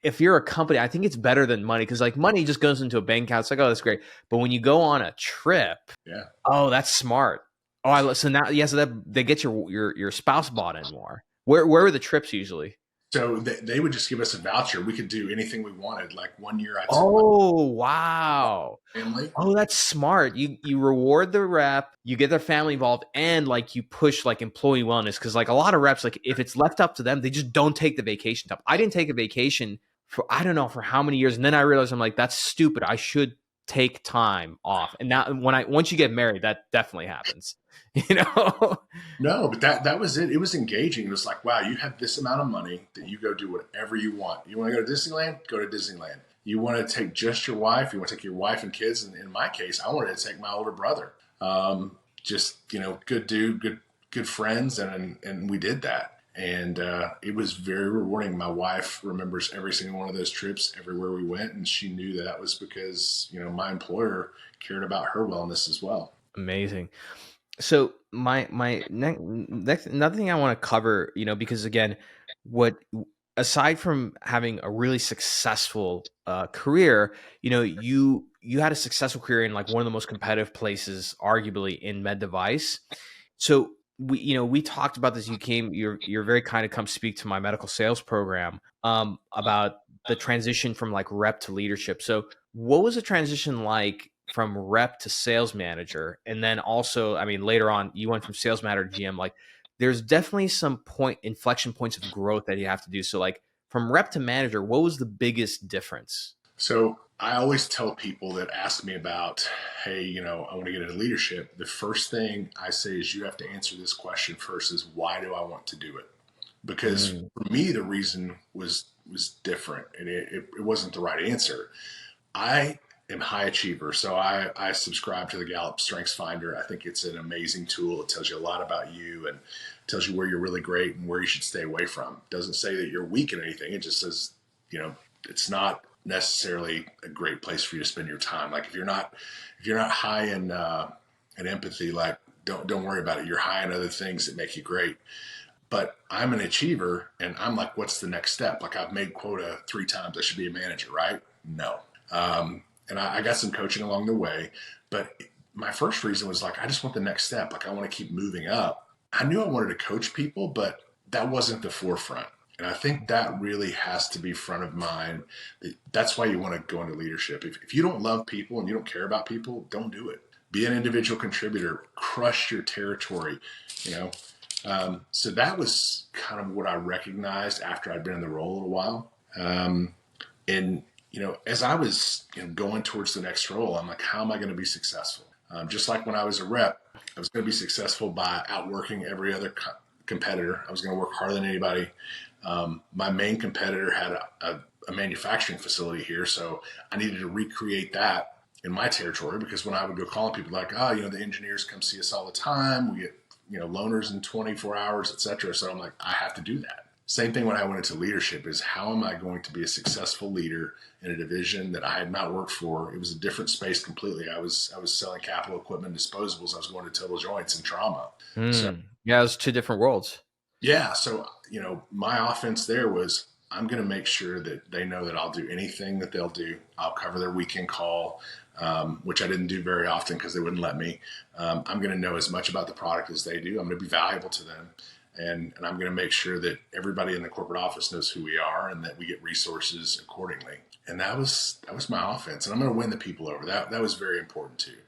If you're a company, I think it's better than money because like money just goes into a bank account. It's like, oh, that's great. But when you go on a trip, yeah. oh, that's smart. Oh, so now, yeah, so that they get your spouse bought in more. Where are the trips usually? So they would just give us a voucher. We could do anything we wanted. Like one year I took my Oh, wow. family. Oh, that's smart. You reward the rep, you get their family involved, and like you push like employee wellness because like a lot of reps, like if it's left up to them, they just don't take the vacation time. I didn't take a vacation for I don't know for how many years, and then I realized I'm like that's stupid. I should take time off. And now once you get married, that definitely happens. You know? No, but that was it. It was engaging. It was like, wow, you have this amount of money that you go do whatever you want. You want to go to Disneyland? Go to Disneyland. You want to take just your wife? You want to take your wife and kids? And in my case, I wanted to take my older brother. Just good dude, good friends, and we did that. And it was very rewarding. My wife remembers every single one of those trips, everywhere we went, and she knew that was because my employer cared about her wellness as well. Amazing. So my next another thing I want to cover, because again, what aside from having a really successful career, you had a successful career in like one of the most competitive places, arguably in med device. So we talked about this. You're very kind to come speak to my medical sales program about the transition from like rep to leadership. So what was the transition like from rep to sales manager? And then also, I mean, later on, you went from sales manager to GM. Like, there's definitely some inflection points of growth that you have to do. So, like, from rep to manager, what was the biggest difference? So I always tell people that ask me about, hey, I want to get into leadership. The first thing I say is you have to answer this question first: is why do I want to do it? Because Mm, for me, the reason was different, and it wasn't the right answer. I am high achiever, so I subscribe to the Gallup Strengths Finder. I think it's an amazing tool. It tells you a lot about you and tells you where you're really great and where you should stay away from. It doesn't say that you're weak in anything. It just says, it's not necessarily a great place for you to spend your time. Like if you're not high in empathy, like don't worry about it. You're high in other things that make you great. But I'm an achiever, and I'm like, what's the next step? Like I've made quota 3 times. I should be a manager, right? No. And I got some coaching along the way, but my first reason was like, I just want the next step. Like I want to keep moving up. I knew I wanted to coach people, but that wasn't the forefront. And I think that really has to be front of mind. That's why you want to go into leadership. If you don't love people and you don't care about people, don't do it. Be an individual contributor, crush your territory, you know. So that was kind of what I recognized after I'd been in the role a little while. And as I was going towards the next role, I'm like, how am I going to be successful? Just like when I was a rep, I was going to be successful by outworking every other competitor. I was going to work harder than anybody. My main competitor had a manufacturing facility here, so I needed to recreate that in my territory, because when I would go calling people like, the engineers come see us all the time. We get, loaners in 24 hours, et cetera. So I'm like, I have to do that. Same thing when I went into leadership is how am I going to be a successful leader in a division that I had not worked for? It was a different space completely. I was selling capital equipment, disposables. I was going to total joints and trauma. So Yeah, it was two different worlds. yeah, so my offense there was I'm going to make sure that they know that I'll do anything that they'll do. I'll cover their weekend call, which I didn't do very often because they wouldn't let me. I'm going to know as much about the product as they do. I'm going to be valuable to them. And I'm going to make sure that everybody in the corporate office knows who we are and that we get resources accordingly. And that was my offense. And I'm going to win the people over. That was very important too.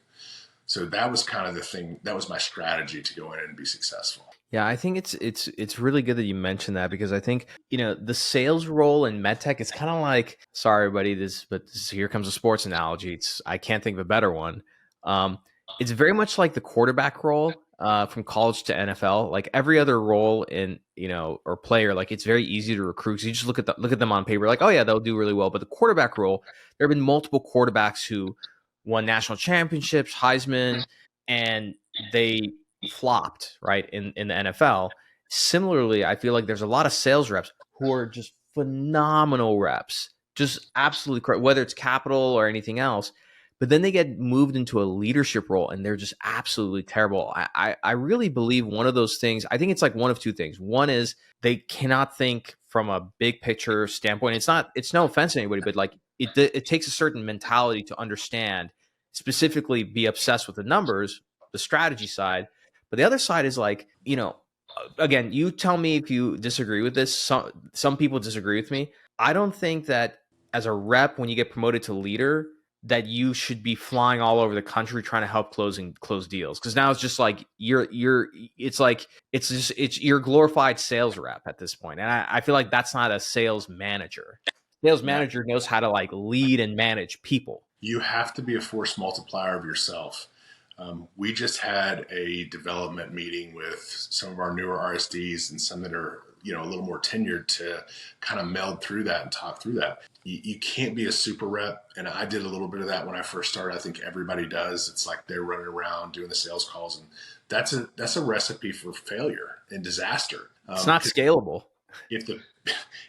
So that was kind of the thing. That was my strategy to go in and be successful. Yeah, I think it's really good that you mentioned that, because I think, the sales role in MedTech is kind of like, sorry everybody, here comes a sports analogy. I can't think of a better one. It's very much like the quarterback role from college to NFL. Like every other role in, or player, like it's very easy to recruit. So you just look at them on paper, like, oh yeah, they'll do really well. But the quarterback role, there have been multiple quarterbacks who won national championships, Heisman, and they flopped, right, in the NFL. Similarly, I feel like there's a lot of sales reps who are just phenomenal reps, just absolutely correct, whether it's capital or anything else. But then they get moved into a leadership role and they're just absolutely terrible. I really believe one of those things, I think it's like one of two things. One is they cannot think from a big picture standpoint. It's no offense to anybody, but like it takes a certain mentality to understand, specifically be obsessed with the numbers, the strategy side. But the other side is like, again, you tell me if you disagree with this. Some people disagree with me. I don't think that as a rep, when you get promoted to leader, that you should be flying all over the country trying to help close deals. Because now it's just like you're glorified sales rep at this point. And I feel like that's not a sales manager. Sales manager knows how to like lead and manage people. You have to be a force multiplier of yourself. We just had a development meeting with some of our newer RSDs and some that are, a little more tenured to kind of meld through that and talk through that. You can't be a super rep. And I did a little bit of that when I first started. I think everybody does. It's like they're running around doing the sales calls. And that's a recipe for failure and disaster. It's not scalable. If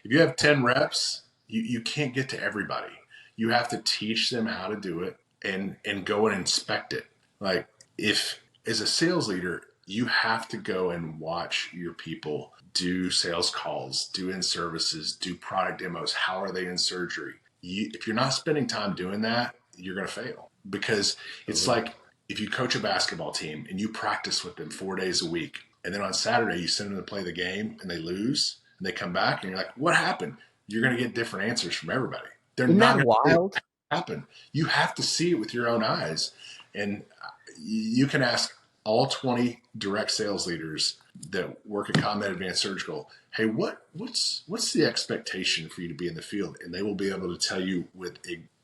you have 10 reps, you can't get to everybody. You have to teach them how to do it and go and inspect it. Like if as a sales leader, you have to go and watch your people do sales calls, do in services, do product demos. How are they in surgery? If you're not spending time doing that, you're going to fail, because it's like if you coach a basketball team and you practice with them 4 days a week, and then on Saturday you send them to play the game and they lose and they come back and you're like, what happened? You're going to get different answers from everybody. They're Isn't not that wild? Happen. You have to see it with your own eyes. And you can ask all 20 direct sales leaders that work at CONMED Advanced Surgical, hey, what's the expectation for you to be in the field? And they will be able to tell you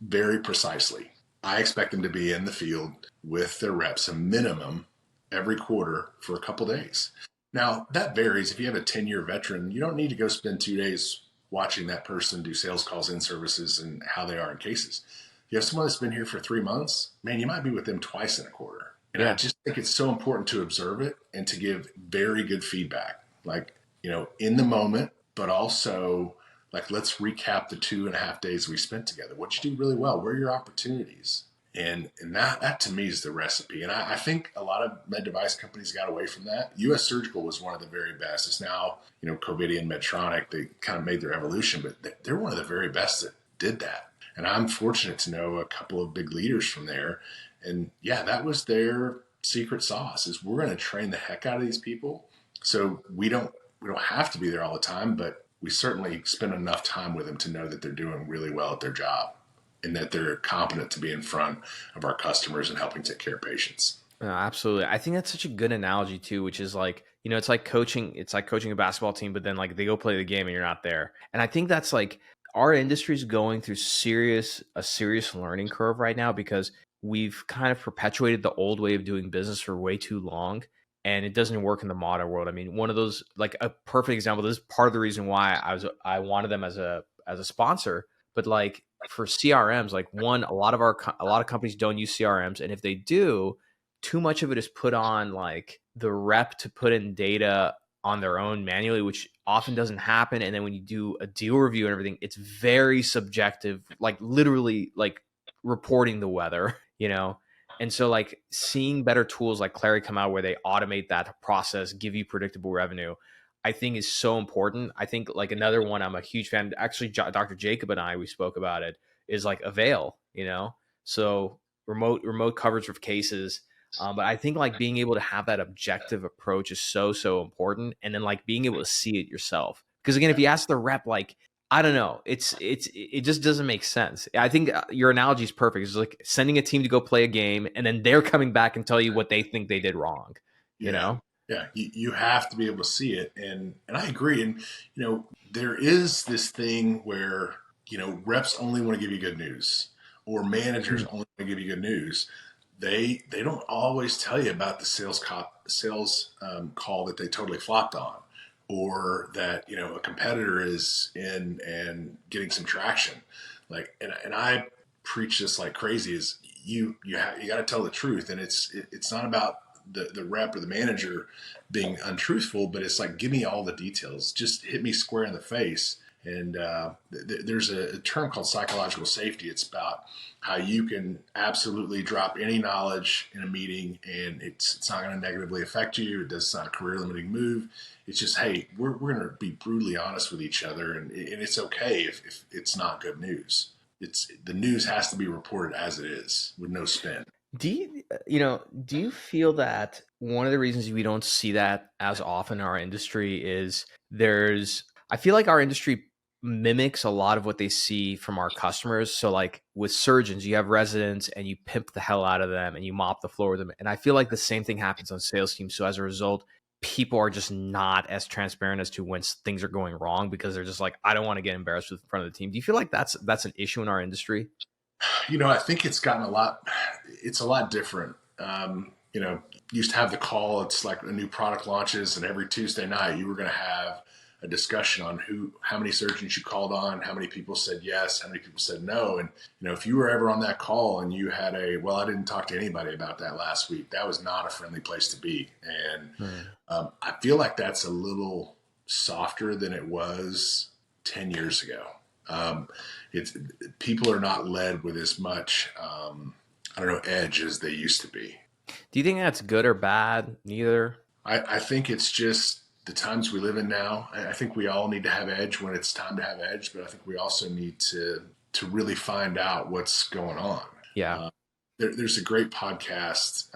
very precisely. I expect them to be in the field with their reps a minimum every quarter for a couple days. Now, that varies. If you have a 10-year veteran, you don't need to go spend 2 days watching that person do sales calls, in services, and how they are in cases. You have someone that's been here for 3 months, man, you might be with them twice in a quarter. And I just think it's so important to observe it and to give very good feedback, like, in the moment, but also like, let's recap the 2.5 days we spent together. What'd you do really well? Where are your opportunities? And that to me is the recipe. And I think a lot of med device companies got away from that. US Surgical was one of the very best. It's now, Covidien, Medtronic, they kind of made their evolution, but they're one of the very best that did that. And I'm fortunate to know a couple of big leaders from there. And yeah, that was their secret sauce, is we're going to train the heck out of these people. So we don't have to be there all the time, but we certainly spend enough time with them to know that they're doing really well at their job and that they're competent to be in front of our customers and helping take care of patients. Absolutely. I think that's such a good analogy too, which is like, it's like coaching a basketball team, but then like they go play the game and you're not there. And I think that's like our industry is going through a serious learning curve right now, because we've kind of perpetuated the old way of doing business for way too long, and it doesn't work in the modern world. I mean, one of those, like a perfect example, this is part of the reason why I wanted them as a sponsor, but like for CRMs, like a lot of companies don't use CRMs. And if they do, too much of it is put on like the rep to put in data on their own manually, which often doesn't happen. And then when you do a deal review and everything, it's very subjective, like literally like reporting the weather, you know? And so like seeing better tools like Clary come out where they automate that process, give you predictable revenue, I think is so important. I think like another one I'm a huge fan, actually Dr. Jacob and I, we spoke about it, is like Avail, you know? So remote coverage of cases. But I think like being able to have that objective approach is so important, and then like being able to see it yourself. Because again, if you ask the rep, like I don't know, it just doesn't make sense. I think your analogy is perfect. It's like sending a team to go play a game, and then they're coming back and tell you what they think they did wrong. You know? Yeah, you have to be able to see it, and I agree. And there is this thing where reps only want to give you good news, or managers only want to give you good news. They don't always tell you about the sales call that they totally flopped on, or that a competitor is in and getting some traction. Like, and I preach this like crazy: is you got to tell the truth, and it's not about the rep or the manager being untruthful, but it's like, give me all the details, just hit me square in the face. And there's a term called psychological safety. It's about how you can absolutely drop any knowledge in a meeting and it's not going to negatively affect you. It's not a career limiting move. It's just, hey, we're going to be brutally honest with each other, and it's okay if it's not good news. The news has to be reported as it is with no spin. Do you feel that one of the reasons we don't see that as often in our industry is I feel like our industry mimics a lot of what they see from our customers. So like with surgeons, you have residents and you pimp the hell out of them and you mop the floor with them. And I feel like the same thing happens on sales teams. So as a result, people are just not as transparent as to when things are going wrong, because they're just like, I don't want to get embarrassed in front of the team. Do you feel like that's an issue in our industry? I think it's a lot different. Used to have the call, it's like a new product launches, and every Tuesday night you were going to have a discussion on how many surgeons you called on, how many people said yes, how many people said no. And, if you were ever on that call and you had I didn't talk to anybody about that last week, that was not a friendly place to be. And I feel like that's a little softer than it was 10 years ago. People are not led with as much, edge as they used to be. Do you think that's good or bad? Neither. I think it's just the times we live in now. I think we all need to have edge when it's time to have edge, but I think we also need to really find out what's going on. Yeah. There's a great podcast,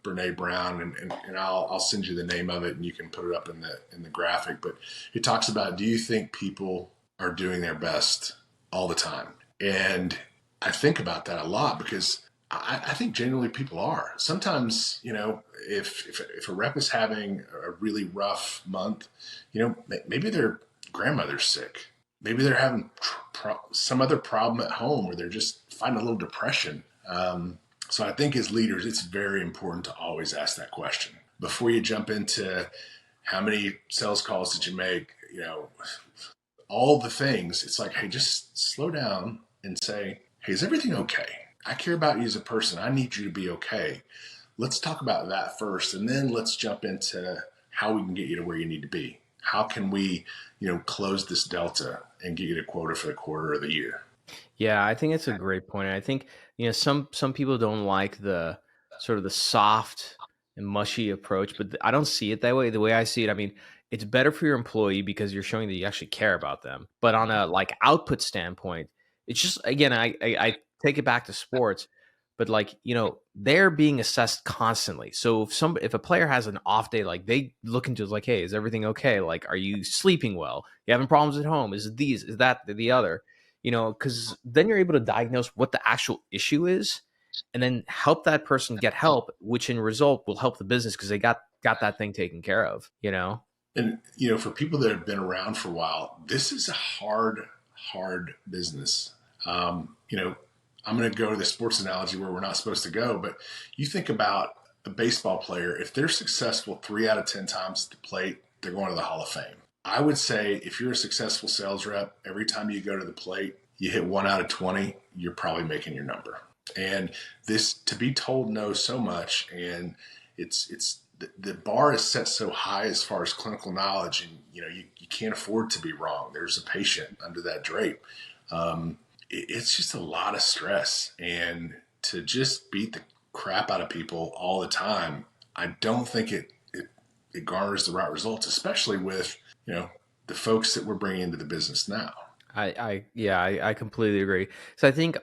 Brene Brown, and I'll send you the name of it and you can put it up in the graphic. But it talks about, do you think people are doing their best all the time? And I think about that a lot, because I think generally people are. Sometimes, if a rep is having a really rough month, maybe their grandmother's sick. Maybe they're having some other problem at home, or they're just fighting a little depression. So I think as leaders, it's very important to always ask that question before you jump into how many sales calls did you make, all the things. It's like, hey, just slow down and say, hey, is everything okay? I care about you as a person. I need you to be okay. Let's talk about that first, and then let's jump into how we can get you to where you need to be. How can we, close this delta and get you to quota for the quarter or the year? Yeah, I think it's a great point. I think, some people don't like the sort of the soft and mushy approach, but I don't see it that way. The way I see it, I mean, it's better for your employee because you're showing that you actually care about them. But on a like output standpoint, it's just, again, I take it back to sports, but like, they're being assessed constantly. So if a player has an off day, like they look into like, hey, is everything okay? Like, are you sleeping well? You having problems at home? Is that the other? Because then you're able to diagnose what the actual issue is, and then help that person get help, which in result will help the business because they got that thing taken care of. And for people that have been around for a while, this is a hard business. I'm going to go to the sports analogy where we're not supposed to go, but you think about a baseball player. If they're successful 3 out of 10 times at the plate, they're going to the Hall of Fame. I would say if you're a successful sales rep, every time you go to the plate, you hit 1 out of 20, you're probably making your number. And this, to be told no so much, and it's the bar is set so high as far as clinical knowledge, and you can't afford to be wrong. There's a patient under that drape. It's just a lot of stress, and to just beat the crap out of people all the time, I don't think it garners the right results, especially with the folks that we're bringing into the business now. I completely agree. So I think,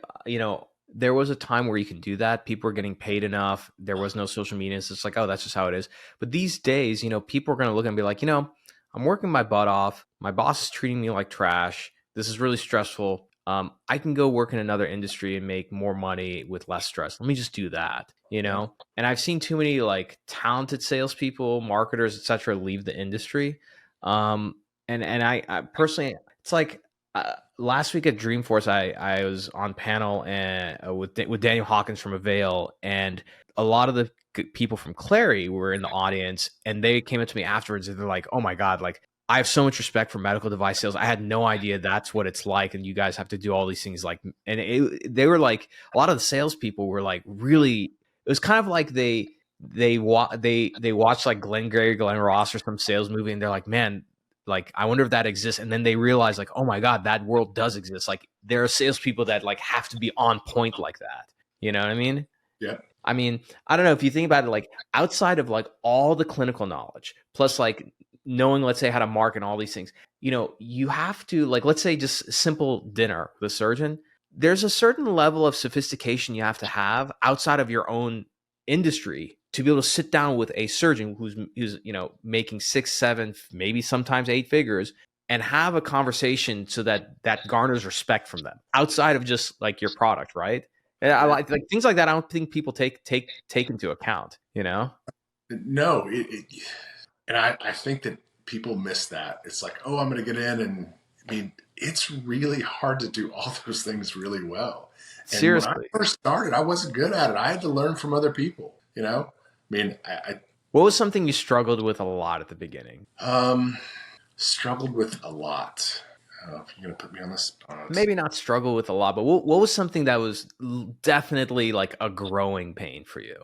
there was a time where you can do that. People were getting paid enough. There was no social media. It's just like, oh, that's just how it is. But these days, people are going to look and be like, I'm working my butt off. My boss is treating me like trash. This is really stressful. I can go work in another industry and make more money with less stress. Let me just do that, And I've seen too many like talented salespeople, marketers, etc., leave the industry. And I personally, it's like last week at Dreamforce, I was on panel and with Daniel Hawkins from Avail, and a lot of the people from Clary were in the audience, and they came up to me afterwards and they're like, "Oh my God, like I have so much respect for medical device sales. I had no idea that's what it's like, and you guys have to do all these things." Like, and they were like, a lot of the salespeople were like, really. It was kind of like they watched like Glengarry Glen Ross or some sales movie, and they're like, man. Like, I wonder if that exists. And then they realize like, oh my God, that world does exist. Like there are salespeople that like have to be on point like that. You know what I mean? Yeah. I mean, I don't know if you think about it, like outside of like all the clinical knowledge, plus like knowing, let's say, how to market and all these things, you have to like, let's say just simple dinner with a surgeon. There's a certain level of sophistication you have to have outside of your own industry to be able to sit down with a surgeon who's making 6, 7, maybe sometimes 8 figures, and have a conversation so that garners respect from them outside of just like your product, right? And I like things like that. I don't think people take into account. No, and I think that people miss that. It's like, oh, I'm going to get in, and I mean, it's really hard to do all those things really well. And seriously, when I first started, I wasn't good at it. I had to learn from other people. I mean, what was something you struggled with a lot at the beginning? Struggled with a lot. I don't know if you're going to put me on the spot. Maybe not struggle with a lot, but what was something that was definitely like a growing pain for you?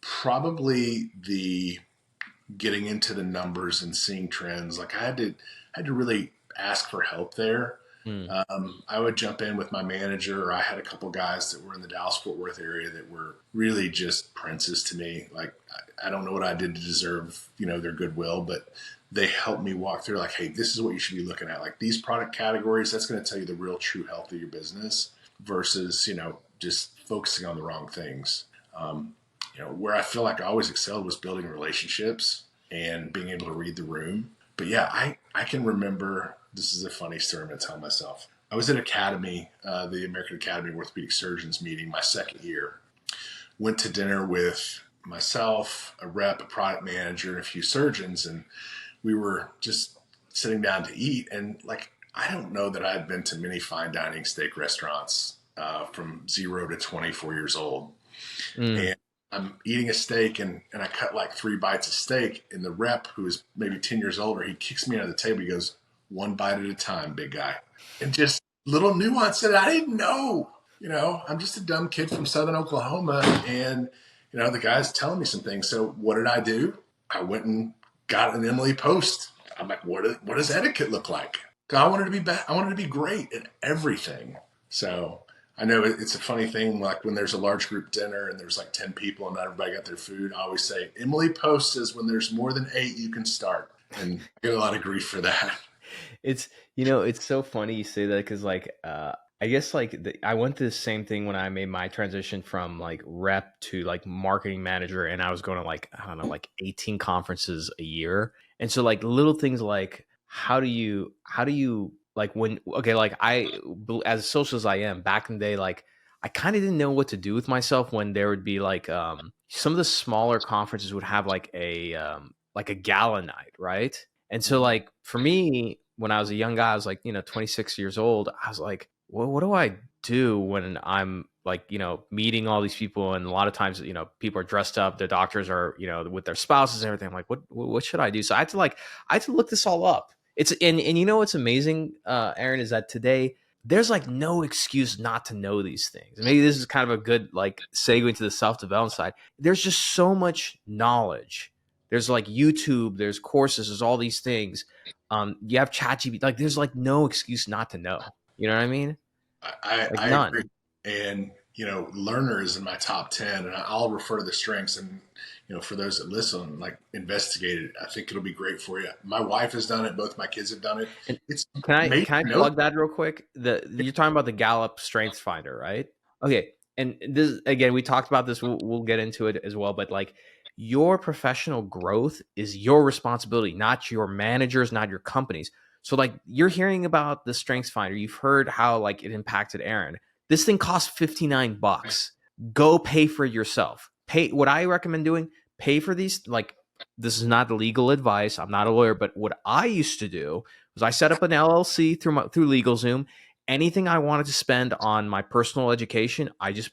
Probably the getting into the numbers and seeing trends. Like I had to really ask for help there. I would jump in with my manager, or I had a couple guys that were in the Dallas-Fort Worth area that were really just princes to me. Like, I don't know what I did to deserve, their goodwill, but they helped me walk through like, hey, this is what you should be looking at. Like these product categories, that's going to tell you the real true health of your business versus, just focusing on the wrong things. Where I feel like I always excelled was building relationships and being able to read the room. But yeah, I can remember, this is a funny story I'm going to tell myself. I was at Academy, the American Academy of Orthopedic Surgeons meeting my second year. Went to dinner with myself, a rep, a product manager, and a few surgeons. And we were just sitting down to eat. And like, I don't know that I had been to many fine dining steak restaurants from 0 to 24 years old. And I'm eating a steak and I cut like 3 bites of steak, and the rep, who is maybe 10 years older, he kicks me under the table. He goes, "1 bite at a time, big guy." And just little nuance that I didn't know. I'm just a dumb kid from Southern Oklahoma, and the guy's telling me some things. So what did I do? I went and got an Emily Post. I'm like, what does etiquette look like? I wanted to be I wanted to be great at everything. So I know it's a funny thing, like when there's a large group dinner and there's like 10 people and not everybody got their food, I always say, Emily Post says when there's more than 8, you can start. And I get a lot of grief for that. It's, it's so funny you say that because like, I guess like I went through the same thing when I made my transition from like rep to like marketing manager, and I was going to like, I don't know, like 18 conferences a year. And so like little things like, how do you like when, okay, like as social as I am back in the day, like I kind of didn't know what to do with myself when there would be like, some of the smaller conferences would have like a gala night. Right. And so like for me, when I was a young guy, I was like, 26 years old. I was like, well, what do I do when I'm like, meeting all these people? And a lot of times, people are dressed up, their doctors are, with their spouses and everything. I'm like, what should I do? So I had to look this all up. It's, and what's amazing, Aaron, is that today there's like no excuse not to know these things. And maybe this is kind of a good like segue to the self-development side. There's just so much knowledge. There's like YouTube, there's courses, there's all these things. You have ChatGPT. Like there's like no excuse not to know. You know what I mean? Like I none. agree. And, learner is in my top 10, and I'll refer to the strengths. And, for those that listen, like investigate it. I think it'll be great for you. My wife has done it. Both my kids have done it. And It's can I plug that real quick? You're talking about the Gallup Strength Finder, right? Okay. And this again, we talked about this. We'll get into it as well. But like your professional growth is your responsibility, not your managers, not your companies. So like you're hearing about the Strengths Finder. You've heard how like it impacted Aaron. This thing costs $59. Go pay for it yourself. Pay what I recommend doing. Pay for these. Like this is not legal advice. I'm not a lawyer, but what I used to do was I set up an LLC through LegalZoom. Anything I wanted to spend on my personal education, I just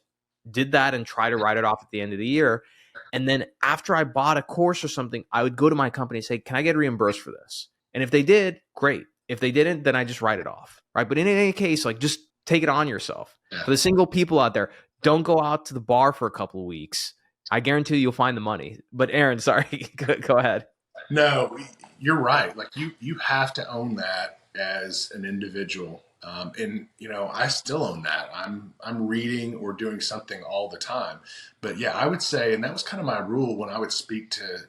did that and try to write it off at the end of the year. And then after I bought a course or something, I would go to my company and say, "Can I get reimbursed for this?" And if they did, great. If they didn't, then I just write it off, right? But in any case, like just take it on yourself. Yeah. For the single people out there, don't go out to the bar for a couple of weeks. I guarantee you'll find the money. But Aaron, sorry, go ahead. No, you're right. Like you have to own that as an individual. And I still own that. I'm reading or doing something all the time. But yeah, I would say, and that was kind of my rule when I would speak to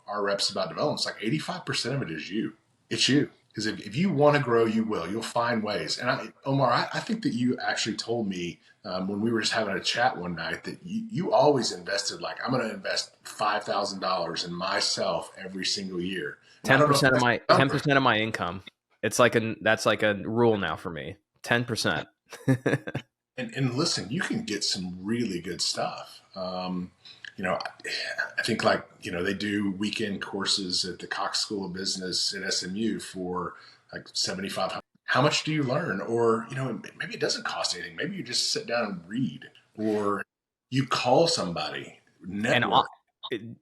our reps about development. It's like 85% of it is you. It's you. Because if you want to grow, you will. You'll find ways. And Omar, I think that you actually told me when we were just having a chat one night that you always invested, like, I'm going to invest $5,000 in myself every single year. 10% of my 10% of my income. It's like that's like a rule now for me. 10%. And listen, you can get some really good stuff. I think they do weekend courses at the Cox School of Business at SMU for like $7,500. How much do you learn? Or, maybe it doesn't cost anything. Maybe you just sit down and read, or you call somebody, network. And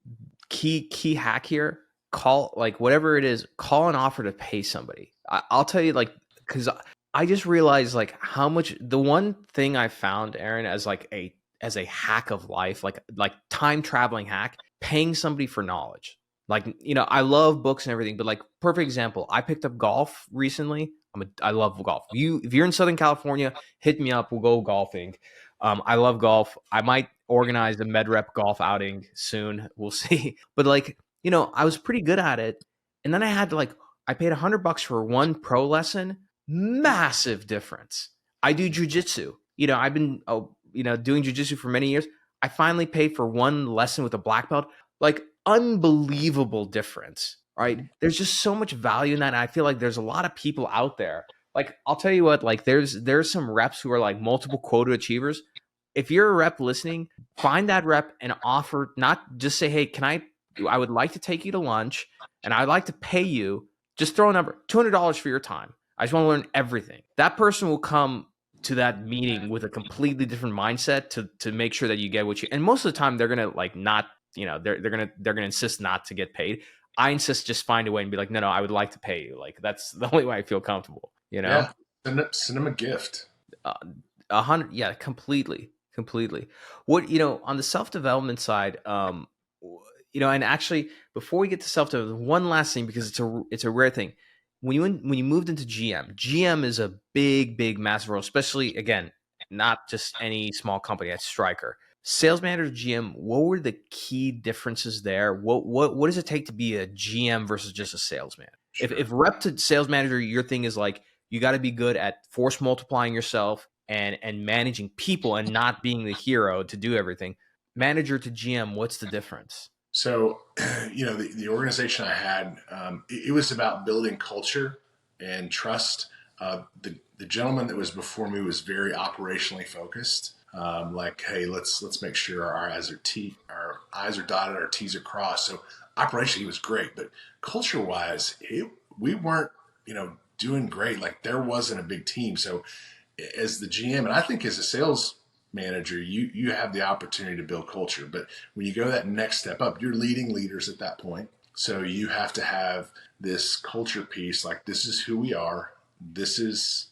key hack here, call, like whatever it is, call an offer to pay somebody. I'll tell you, like, because I just realized like how much, the one thing I found, Aaron, as a hack of life, like time traveling hack, paying somebody for knowledge. Like, I love books and everything, but like perfect example, I picked up golf recently. I love golf. If you're in Southern California, hit me up. We'll go golfing. I love golf. I might organize a MedRep golf outing soon. We'll see. But like, I was pretty good at it. And then I paid $100 for one pro lesson. Massive difference. I do jujitsu. I've been, doing jujitsu for many years. I finally paid for one lesson with a black belt. Like unbelievable difference, right? There's just so much value in that. And I feel like there's a lot of people out there. Like, I'll tell you what, like there's some reps who are like multiple quota achievers. If you're a rep listening, find that rep and offer, not just say, "Hey, I would like to take you to lunch and I'd like to pay you." Just throw a number, $200 for your time. I just want to learn everything. That person will come to that meeting with a completely different mindset to make sure that you get what you, and most of the time they're going to like not, they're going to insist not to get paid. I insist, just find a way and be like, no, I would like to pay you. Like that's the only way I feel comfortable, Yeah. Send them a gift. 100. Yeah, completely. What, on the self-development side, and actually before we get to self-development, one last thing, because it's a rare thing. When you moved into GM is a big, massive role, especially, again, not just any small company at Stryker. Sales manager, GM, what were the key differences there? What does it take to be a GM versus just a sales manager? Sure. If rep to sales manager, your thing is like, you got to be good at force multiplying yourself and managing people and not being the hero to do everything. Manager to GM, what's the difference? So, the organization I had, it was about building culture and trust. The gentleman that was before me was very operationally focused. Like, hey, let's make sure our I's are dotted, our T's are crossed. So operationally, he was great, but culture-wise, we weren't, doing great. Like there wasn't a big team. So as the GM, and I think as a sales manager, you have the opportunity to build culture. But when you go that next step up, you're leading leaders at that point. So you have to have this culture piece, like this is who we are. This is,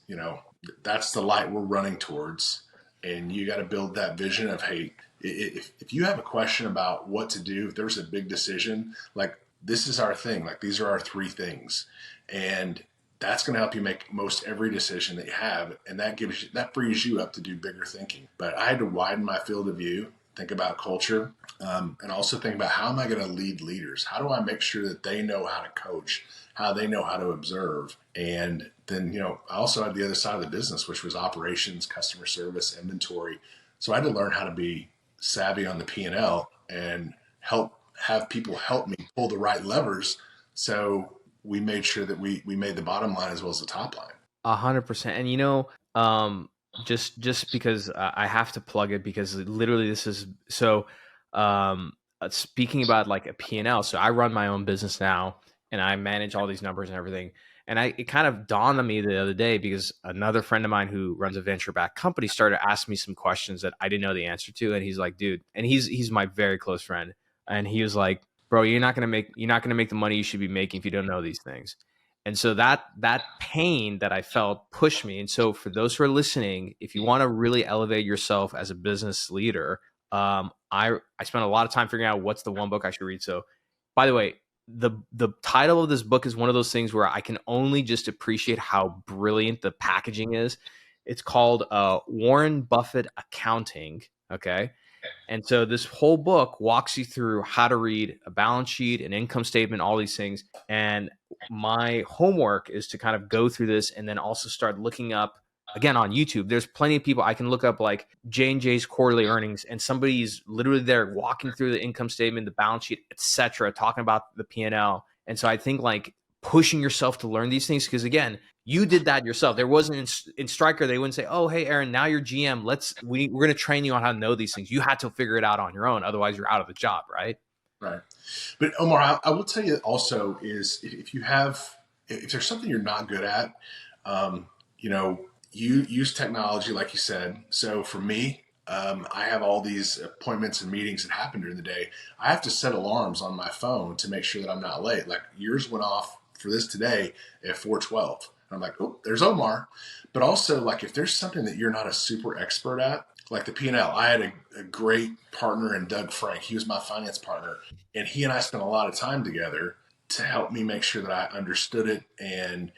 that's the light we're running towards. And you got to build that vision of, hey, if you have a question about what to do, if there's a big decision, like this is our thing, like these are our three things. And that's going to help you make most every decision that you have. And that frees you up to do bigger thinking. But I had to widen my field of view, think about culture, and also think about how am I going to lead leaders? How do I make sure that they know how to coach, how they know how to observe? And then, I also had the other side of the business, which was operations, customer service, inventory. So I had to learn how to be savvy on the P&L and have people help me pull the right levers. So we made sure that we made the bottom line as well as the top line. 100%. And just because I have to plug it, because literally this is so. Speaking about like a P&L, so I run my own business now, and I manage all these numbers and everything. And it kind of dawned on me the other day, because another friend of mine who runs a venture-backed company started asking me some questions that I didn't know the answer to. And he's like, dude, and he's my very close friend, and he was like, bro, you're not gonna make the money you should be making if you don't know these things. And so that pain that I felt pushed me. And so for those who are listening, if you want to really elevate yourself as a business leader, I spent a lot of time figuring out what's the one book I should read. So, by the way, the title of this book is one of those things where I can only just appreciate how brilliant the packaging is. It's called Warren Buffett Accounting. Okay. And so this whole book walks you through how to read a balance sheet, an income statement, all these things. And my homework is to kind of go through this and then also start looking up, again, on YouTube. There's plenty of people I can look up, like J&J's quarterly earnings, and somebody's literally there walking through the income statement, the balance sheet, etc., talking about the P&L. And so I think like pushing yourself to learn these things, because again, you did that yourself. There wasn't in Stryker, they wouldn't say, oh, hey, Aaron, now you're GM. We're going to train you on how to know these things. You had to figure it out on your own. Otherwise, you're out of the job, right? Right. But Omar, I will tell you also is if there's something you're not good at, you use technology, like you said. So for me, I have all these appointments and meetings that happen during the day. I have to set alarms on my phone to make sure that I'm not late. Like yours went off for this today at 4:12. I'm like, oh, there's Omar. But also, like, if there's something that you're not a super expert at, like the P&L, I had a great partner in Doug Frank. He was my finance partner, and he and I spent a lot of time together to help me make sure that I understood it. And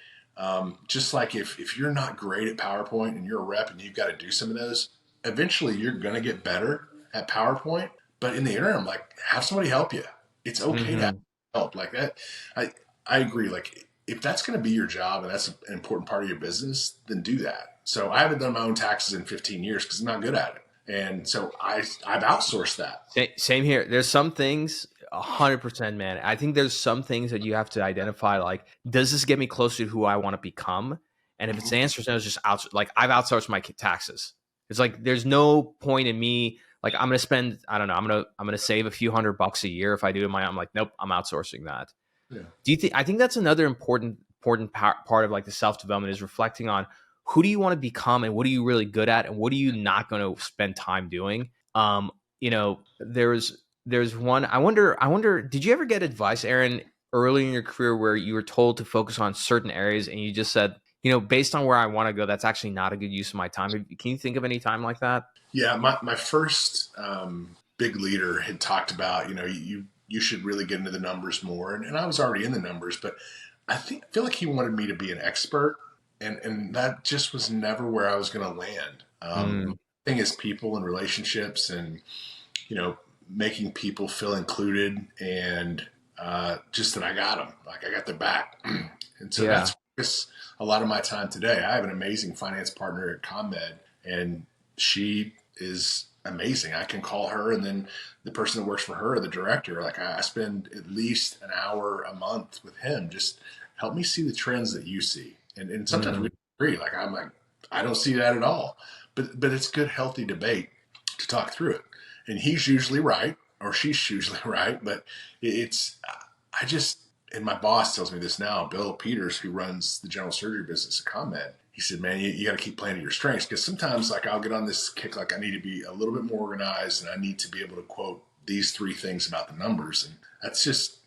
just like if you're not great at PowerPoint and you're a rep and you've got to do some of those, eventually you're going to get better at PowerPoint. But in the interim, like, have somebody help you. It's okay to have help like that. I agree. Like, if that's going to be your job and that's an important part of your business, then do that. So I haven't done my own taxes in 15 years because I'm not good at it. And so I've outsourced that. Same here. There's some things, 100%, man. I think there's some things that you have to identify, like, does this get me closer to who I want to become? And if it's the answer is no, it's just like I've outsourced my taxes. It's like, there's no point in me, like, I'm going to spend, I don't know, I'm going to save a few $100 a year if I do it I'm like, nope, I'm outsourcing that. Yeah. Do you think? I think that's another important part of like the self-development, is reflecting on who do you want to become and what are you really good at and what are you not going to spend time doing. There's one. I wonder. Did you ever get advice, Aaron, early in your career where you were told to focus on certain areas and you just said, based on where I want to go, that's actually not a good use of my time? Can you think of any time like that? Yeah, my first big leader had talked about, you should really get into the numbers more. And I was already in the numbers, but I feel like he wanted me to be an expert. And that just was never where I was going to land. My thing is people and relationships and, making people feel included and just that I got them, like I got their back. And so that's a lot of my time today. I have an amazing finance partner at CONMED, and she is amazing. I can call her, and then the person that works for her, the director, like I spend at least an hour a month with him. Just help me see the trends that you see. And sometimes we agree. Like I'm like, I don't see that at all. But it's good, healthy debate to talk through it. And he's usually right, or she's usually right. But and my boss tells me this now, Bill Peters, who runs the general surgery business at CONMED. He said, man, you got to keep playing to your strengths, because sometimes like I'll get on this kick, like I need to be a little bit more organized and I need to be able to quote these three things about the numbers. And that's just,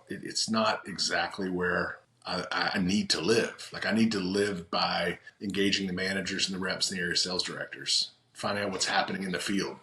it's not exactly where I need to live. Like I need to live by engaging the managers and the reps and the area sales directors, finding out what's happening in the field.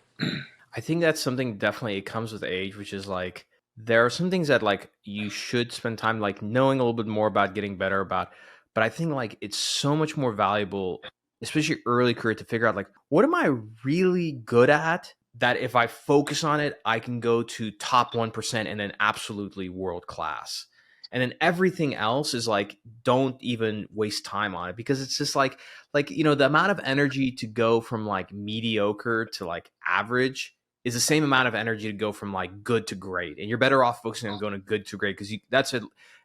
I think that's something definitely it comes with age, which is like there are some things that like you should spend time like knowing a little bit more about, getting better about. But I think like it's so much more valuable, especially early career, to figure out like what am I really good at, that if I focus on it, I can go to top 1% and then absolutely world class. And then everything else is like, don't even waste time on it, because it's just like, the amount of energy to go from like mediocre to like average is the same amount of energy to go from like good to great. And you're better off focusing on going to good to great, because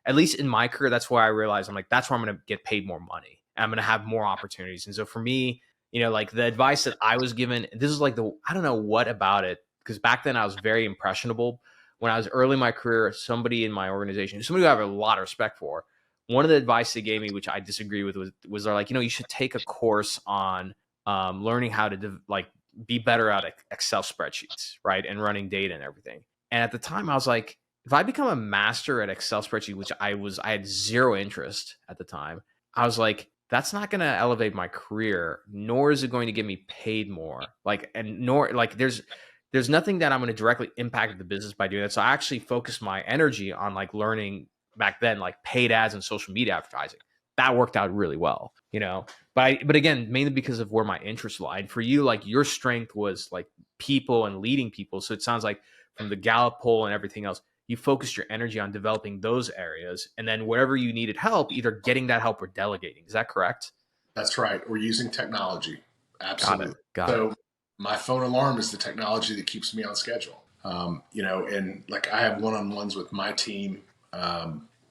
at least in my career, that's where I realized I'm like, that's where I'm going to get paid more money. I'm going to have more opportunities. And so for me, like the advice that I was given, this is like I don't know what about it, because back then I was very impressionable. When I was early in my career, somebody in my organization, somebody who I have a lot of respect for, one of the advice they gave me, which I disagree with, was they're like, you should take a course on learning how to be better at Excel spreadsheets, right? And running data and everything. And at the time I was like, if I become a master at Excel spreadsheet, which I had zero interest at the time, I was like, that's not going to elevate my career, nor is it going to get me paid more. There's nothing that I'm going to directly impact the business by doing that. So I actually focused my energy on like learning back then, like paid ads and social media advertising. That worked out really well, but again, mainly because of where my interests lie. And for you, like your strength was like people and leading people. So it sounds like from the Gallup poll and everything else, you focused your energy on developing those areas. And then wherever you needed help, either getting that help or delegating. Is that correct? That's right. We're using technology. Absolutely. Got it. My phone alarm is the technology that keeps me on schedule. And like I have one-on-ones with my team,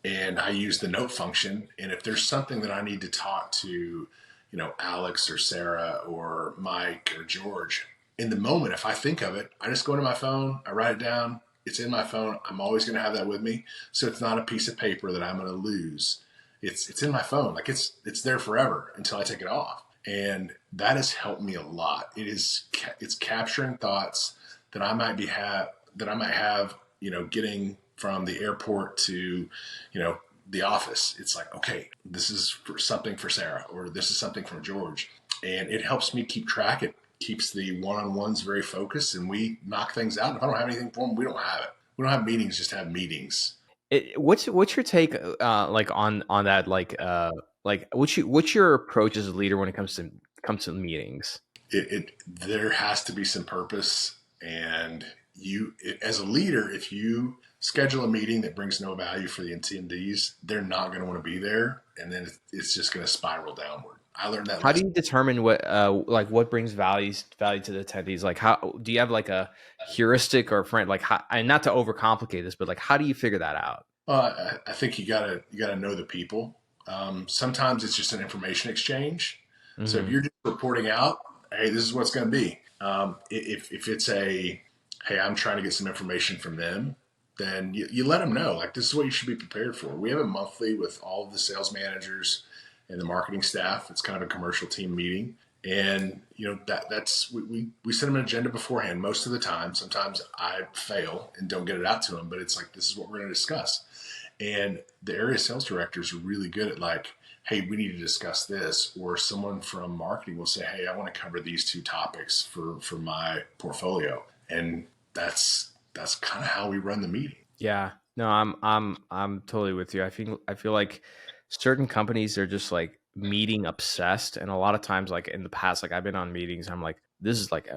and I use the note function. And if there's something that I need to talk to, Alex or Sarah or Mike or George, in the moment, if I think of it, I just go into my phone, I write it down. It's in my phone. I'm always going to have that with me. So it's not a piece of paper that I'm going to lose. It's in my phone. Like it's there forever until I take it off. And that has helped me a lot. It's capturing thoughts that I might have, getting from the airport to, the office. It's like, okay, this is something for Sarah, or this is something from George. And it helps me keep track. It keeps the one-on-ones very focused, and we knock things out. If I don't have anything for them, we don't have it. We don't have meetings, just have meetings. What's your take like on that, what's your approach as a leader when it comes to meetings? There has to be some purpose, and as a leader, if you schedule a meeting that brings no value for the attendees, they're not going to want to be there, and then it's just going to spiral downward. I learned that. How do you determine what brings value to the attendees? Like, how do you have like a heuristic or friend, like how, and not to overcomplicate this, but like how do you figure that out? I think you gotta know the people. Sometimes it's just an information exchange. Mm-hmm. So if you're just reporting out, hey, this is what's going to be. If it's hey, I'm trying to get some information from them, then you let them know, like, this is what you should be prepared for. We have a monthly with all of the sales managers and the marketing staff. It's kind of a commercial team meeting. And, that's, we send them an agenda beforehand most of the time. Sometimes I fail and don't get it out to them, but it's like, this is what we're going to discuss. And the area sales directors are really good at like, hey, we need to discuss this. Or someone from marketing will say, hey, I want to cover these two topics for my portfolio. And that's kind of how we run the meeting. Yeah, no, I'm totally with you. I feel like certain companies are just like meeting obsessed, and a lot of times, like in the past, like I've been on meetings, I'm like, this is like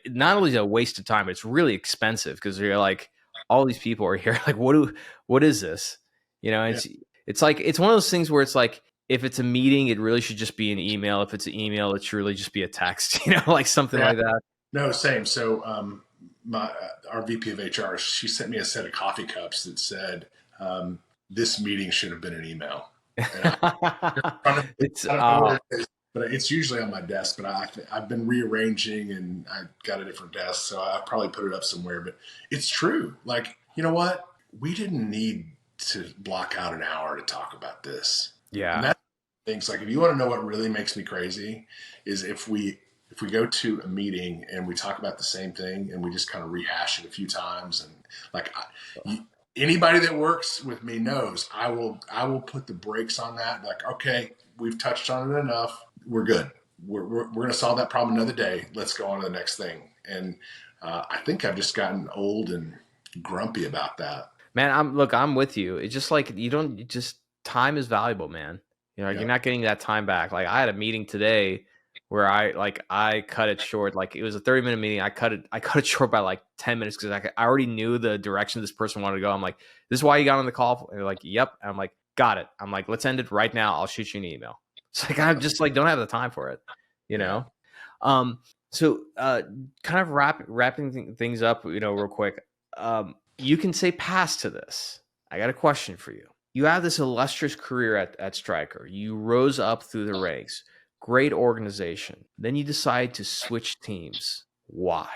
not only a waste of time, it's really expensive, because you're like, all these people are here, like what is this? It's like, it's one of those things where it's like, if it's a meeting, it really should just be an email. If it's an email, it should really just be a text, like something like that. No, same. So our VP of HR, she sent me a set of coffee cups that said, this meeting should have been an email. But it's usually on my desk, but I've been rearranging and I got a different desk, so I probably put it up somewhere. But it's true. Like, you know what? We didn't need to block out an hour to talk about this. Yeah. And that's things like, if you want to know what really makes me crazy, is if we go to a meeting and we talk about the same thing and we just kind of rehash it a few times, and like anybody that works with me knows I will put the brakes on that. Like, okay, we've touched on it enough. We're good. We're going to solve that problem another day. Let's go on to the next thing. And I think I've just gotten old and grumpy about that. Man, I'm with you. It's just like time is valuable, man. You know, Yeah. you're not getting that time back. Like I had a meeting today where I cut it short. Like it was a 30-minute meeting. I cut it short by like 10 minutes because I already knew the direction this person wanted to go. I'm like, this is why you got on the call. And they're like, yep. And I'm like, got it. I'm like, let's end it right now. I'll shoot you an email. It's like I'm just like don't have the time for it, you know. So kind of wrapping things up, you know, real quick. You can say pass to this. I got a question for you. You have this illustrious career at Stryker. You rose up through the ranks. Great organization. Then you decide to switch teams. Why?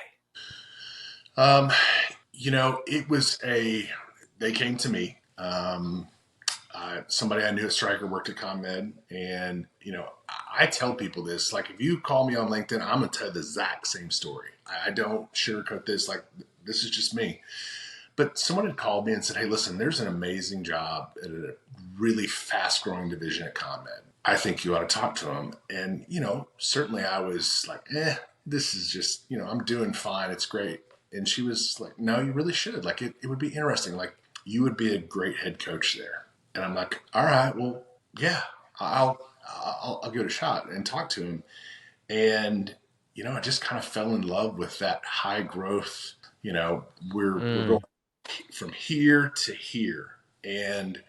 You know, they came to me. Somebody I knew at Stryker worked at CONMED, and you know, I tell people this. Like, if you call me on LinkedIn, I'm gonna tell the exact same story. I don't sugarcoat this. Like, this is just me. But someone had called me and said, "Hey, listen, there's an amazing job at a really fast-growing division at CONMED. I think you ought to talk to them." And you know, certainly I was like, this is just, you know, I'm doing fine. It's great. And she was like, "No, you really should. Like, it would be interesting. Like, you would be a great head coach there." And I'm like, all right, well, yeah, I'll give it a shot and talk to him. And, you know, I just kind of fell in love with that high growth, you know, we're going from here to here, and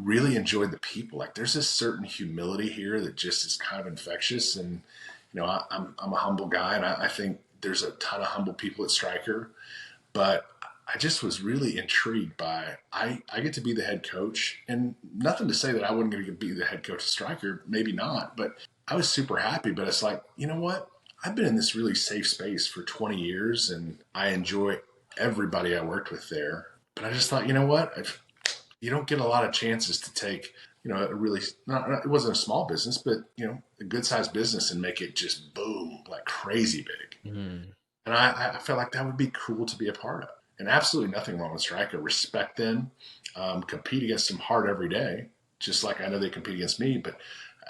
really enjoyed the people. Like, there's this certain humility here that just is kind of infectious. And, you know, I'm a humble guy, and I think there's a ton of humble people at Stryker, but I just was really intrigued by, I get to be the head coach, and nothing to say that I wasn't going to be the head coach of Stryker, maybe not, but I was super happy. But it's like, you know what? I've been in this really safe space for 20 years, and I enjoy everybody I worked with there. But I just thought, you know what? You don't get a lot of chances to take, you know, a really, it wasn't a small business, but, you know, a good sized business and make it just boom, like crazy big. And I felt like that would be cool to be a part of. And absolutely nothing wrong with Stryker. Respect them, compete against them hard every day, just like I know they compete against me. But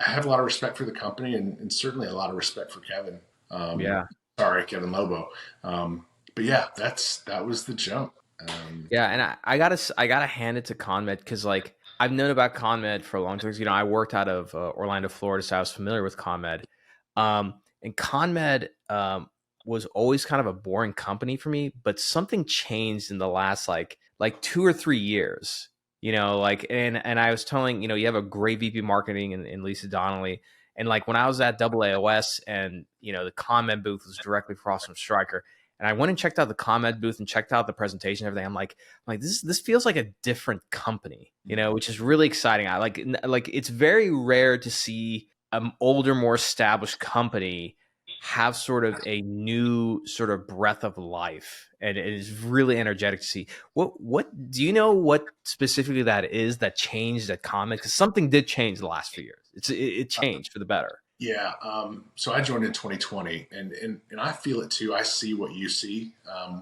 I have a lot of respect for the company, and certainly a lot of respect for Kevin. Kevin Lobo. But yeah, that was the jump. And I gotta hand it to CONMED, because like I've known about CONMED for a long time. You know, I worked out of Orlando, Florida, so I was familiar with CONMED. And CONMED was always kind of a boring company for me, but something changed in the last like 2 or 3 years, you know, like, and I was telling, you know, you have a great VP marketing in Lisa Donnelly. And like when I was at AAOS, and, you know, the CONMED booth was directly across from Stryker, and I went and checked out the CONMED booth and checked out the presentation and everything. I'm like, this feels like a different company, you know, which is really exciting. I like it's very rare to see an older, more established company have sort of a new sort of breath of life, and it is really energetic to see. What do you know what specifically that is that changed at CONMED? Because something did change the last few years. It changed for the better. Yeah. So I joined in 2020, and I feel it too. I see what you see.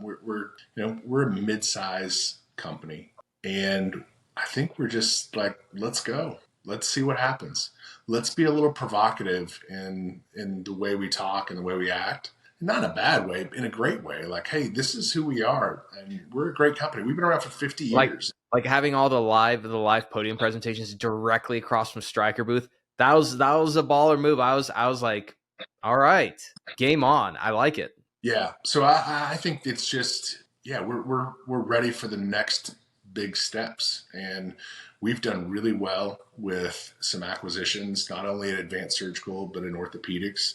We're a mid-size company, and I think we're just like, let's go. Let's see what happens. Let's be a little provocative in the way we talk and the way we act. Not in a bad way, in a great way. Like, hey, this is who we are, and we're a great company. We've been around for 50 years. Like having all the live podium presentations directly across from Stryker booth. That was a baller move. I was like, all right, game on. I like it. Yeah. So I think it's just, yeah, we're ready for the next big steps, and we've done really well with some acquisitions, not only in advanced surgical but in orthopedics.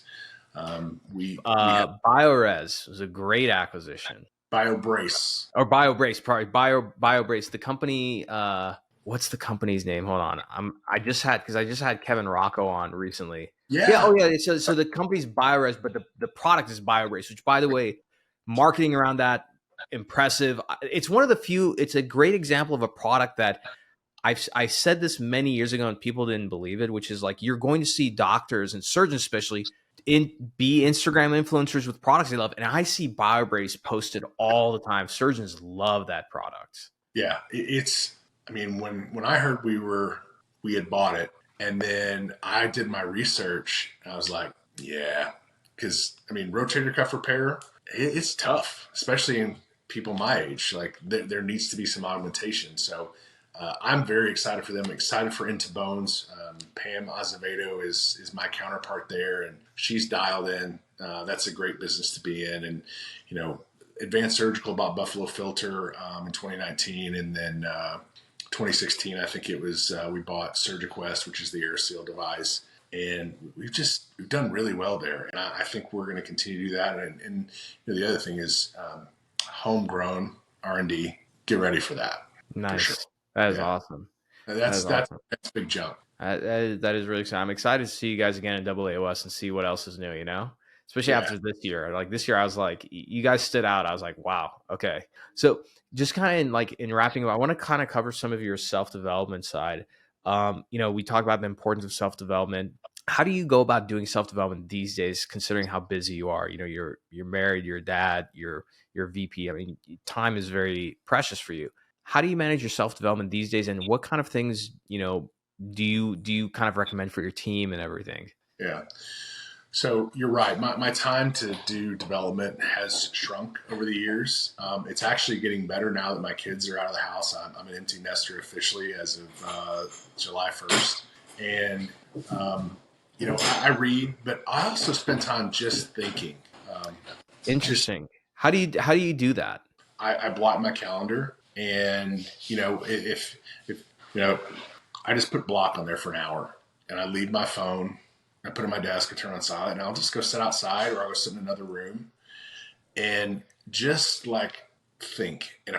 BioRes was a great acquisition. BioBrace. Or BioBrace, probably BioBrace. The company, what's the company's name? Hold on. I just had Kevin Rocco on recently. Yeah. Oh yeah. So the company's BioRes, but the product is BioBrace, which, by the way, marketing around that, impressive. It's one of the few. It's a great example of a product that I said this many years ago and people didn't believe it, which is like, you're going to see doctors and surgeons especially be Instagram influencers with products they love. And I see BioBrace posted all the time. Surgeons love that product. Yeah, it's. I mean, when I heard we had bought it, and then I did my research, I was like, yeah, because I mean, rotator cuff repair, it's tough, especially in people my age. Like there needs to be some augmentation. So I'm very excited for them. Excited for Into Bones. Pam Azevedo is my counterpart there, and she's dialed in. That's a great business to be in, and you know, Advanced Surgical bought Buffalo Filter in 2019, and then 2016, I think it was, we bought SurgiQuest, which is the air seal device, and we've done really well there, and I think we're going to continue to do that. And you know, the other thing is homegrown R&D. Get ready for that. For sure. Nice. That is Yeah, awesome. That that's is awesome. that's a big jump. That is really exciting. I'm excited to see you guys again in AAOS and see what else is new, especially Yeah, after this year. Like this year, I was like, you guys stood out. I was like, wow, okay. So just kind of like in wrapping up, I want to kind of cover some of your self-development side. We talk about the importance of self-development. How do you go about doing self-development these days, considering how busy you are? You're married, you're a dad, you're a VP. I mean, time is very precious for you. How do you manage your self-development these days, and what kind of things, do you kind of recommend for your team and everything? yeah. So you're right. My time to do development has shrunk over the years. It's actually getting better now that my kids are out of the house. I'm an empty nester officially as of July 1st. And, I read, but I also spend time just thinking. Um, just Interesting. How do you do that? I block my calendar, and if I just put block on there for an hour, and I leave my phone. I put it on my desk, I turn on silent, and I'll just go sit outside, or I'll go sit in another room and just like think. And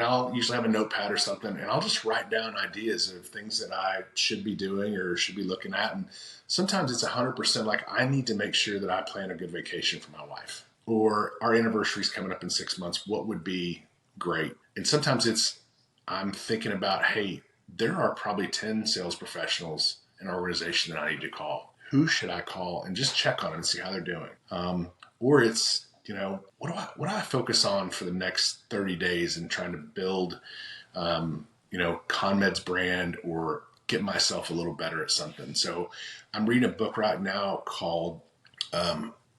I'll usually have a notepad or something, and I'll just write down ideas of things that I should be doing or should be looking at. And sometimes it's 100% like I need to make sure that I plan a good vacation for my wife, or our anniversary's coming up in 6 months. What would be great? And sometimes I'm thinking about, hey, there are probably 10 sales professionals in our organization that I need to call. Who should I call and just check on them and see how they're doing? Or it's, what do I focus on for the next 30 days and trying to build, CONMED's brand or get myself a little better at something. So I'm reading a book right now called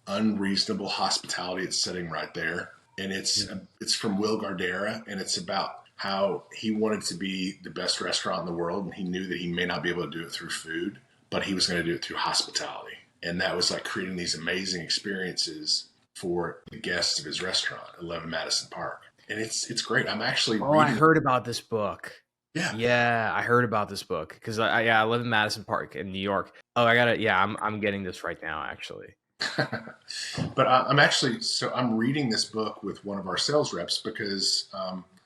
Unreasonable Hospitality. It's sitting right there. And it's from Will Gardera, and it's about how he wanted to be the best restaurant in the world, and he knew that he may not be able to do it through food, but he was going to do it through hospitality. And that was like creating these amazing experiences for the guests of his restaurant, 11 Madison Park. And it's great. I'm actually Oh, I reading. heard about this book. Yeah. Yeah, I heard about this book because I live in Madison Park in New York. Oh, I got it. Yeah, I'm getting this right now, actually. But I'm reading this book with one of our sales reps because,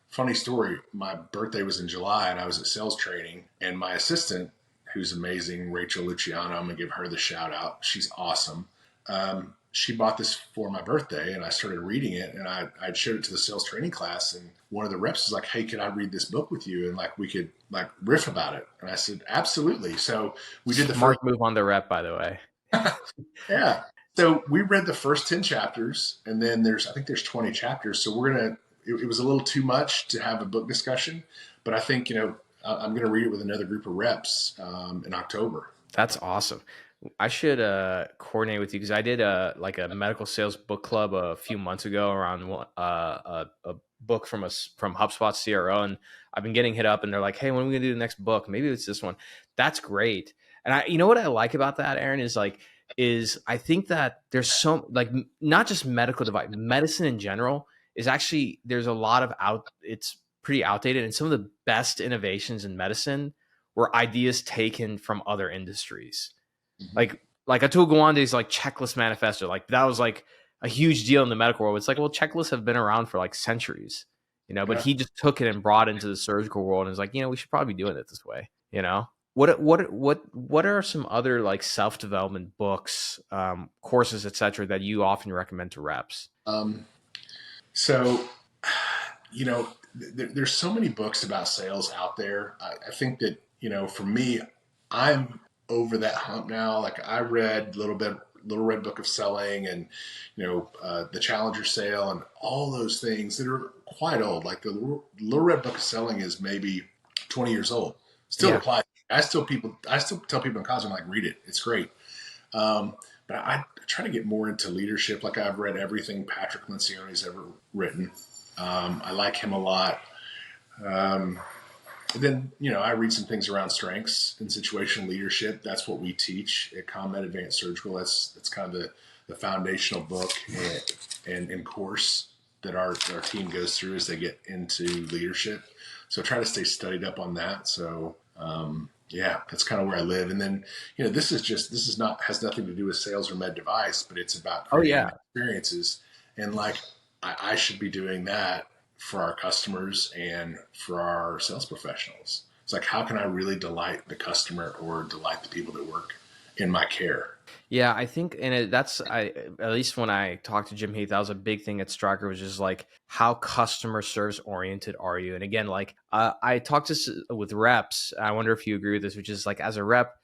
funny story, my birthday was in July and I was at sales training, and my assistant, who's amazing, Rachel Luciano, I'm going to give her the shout out. She's awesome. She bought this for my birthday, and I started reading it, and I showed it to the sales training class, and one of the reps was like, hey, could I read this book with you? And like, we could like riff about it. And I said, absolutely. So we did the Smart first. move on the rep, by the way. Yeah. So we read the first 10 chapters, and then I think there's 20 chapters. So it was a little too much to have a book discussion, but I think, I'm going to read it with another group of reps in October. That's awesome. I should coordinate with you because I did a medical sales book club a few months ago around a book from HubSpot CRO, and I've been getting hit up, and they're like, "Hey, when are we gonna do the next book? Maybe it's this one." That's great. And you know what I like about that, Aaron, is I think that there's not just medical device, medicine in general is actually there's a lot of it's pretty outdated, and some of the best innovations in medicine were ideas taken from other industries. Mm-hmm. Like Atul Gawande's like checklist manifesto, like that was like a huge deal in the medical world. It's like, well, checklists have been around for like centuries, but Yeah. he just took it and brought it into the surgical world and is like, we should probably be doing it this way, What are some other like self-development books, courses, etc., that you often recommend to reps? So, there's so many books about sales out there. I think that, for me, I'm over that hump now. Like I read a little bit Little Red Book of Selling and, the Challenger Sale and all those things that are quite old. Like the Little Red Book of Selling is maybe 20 years old. Still applies. I still tell people in college, I'm like, read it. It's great. But I try to get more into leadership. Like I've read everything Patrick Lencioni's ever written. I like him a lot. Then, I read some things around strengths and situational leadership. That's what we teach at CONMED Advanced Surgical. That's kind of the foundational book and course that our team goes through as they get into leadership. So try to stay studied up on that. So, that's kind of where I live. And then, has nothing to do with sales or med device, but it's about creating experiences. And like, I should be doing that for our customers and for our sales professionals. It's like, how can I really delight the customer or delight the people that work in my care? Yeah, I think, and at least when I talked to Jim Heath, that was a big thing at Stryker, was just like, how customer service oriented are you? And again, like I talked with reps. I wonder if you agree with this, which is like, as a rep,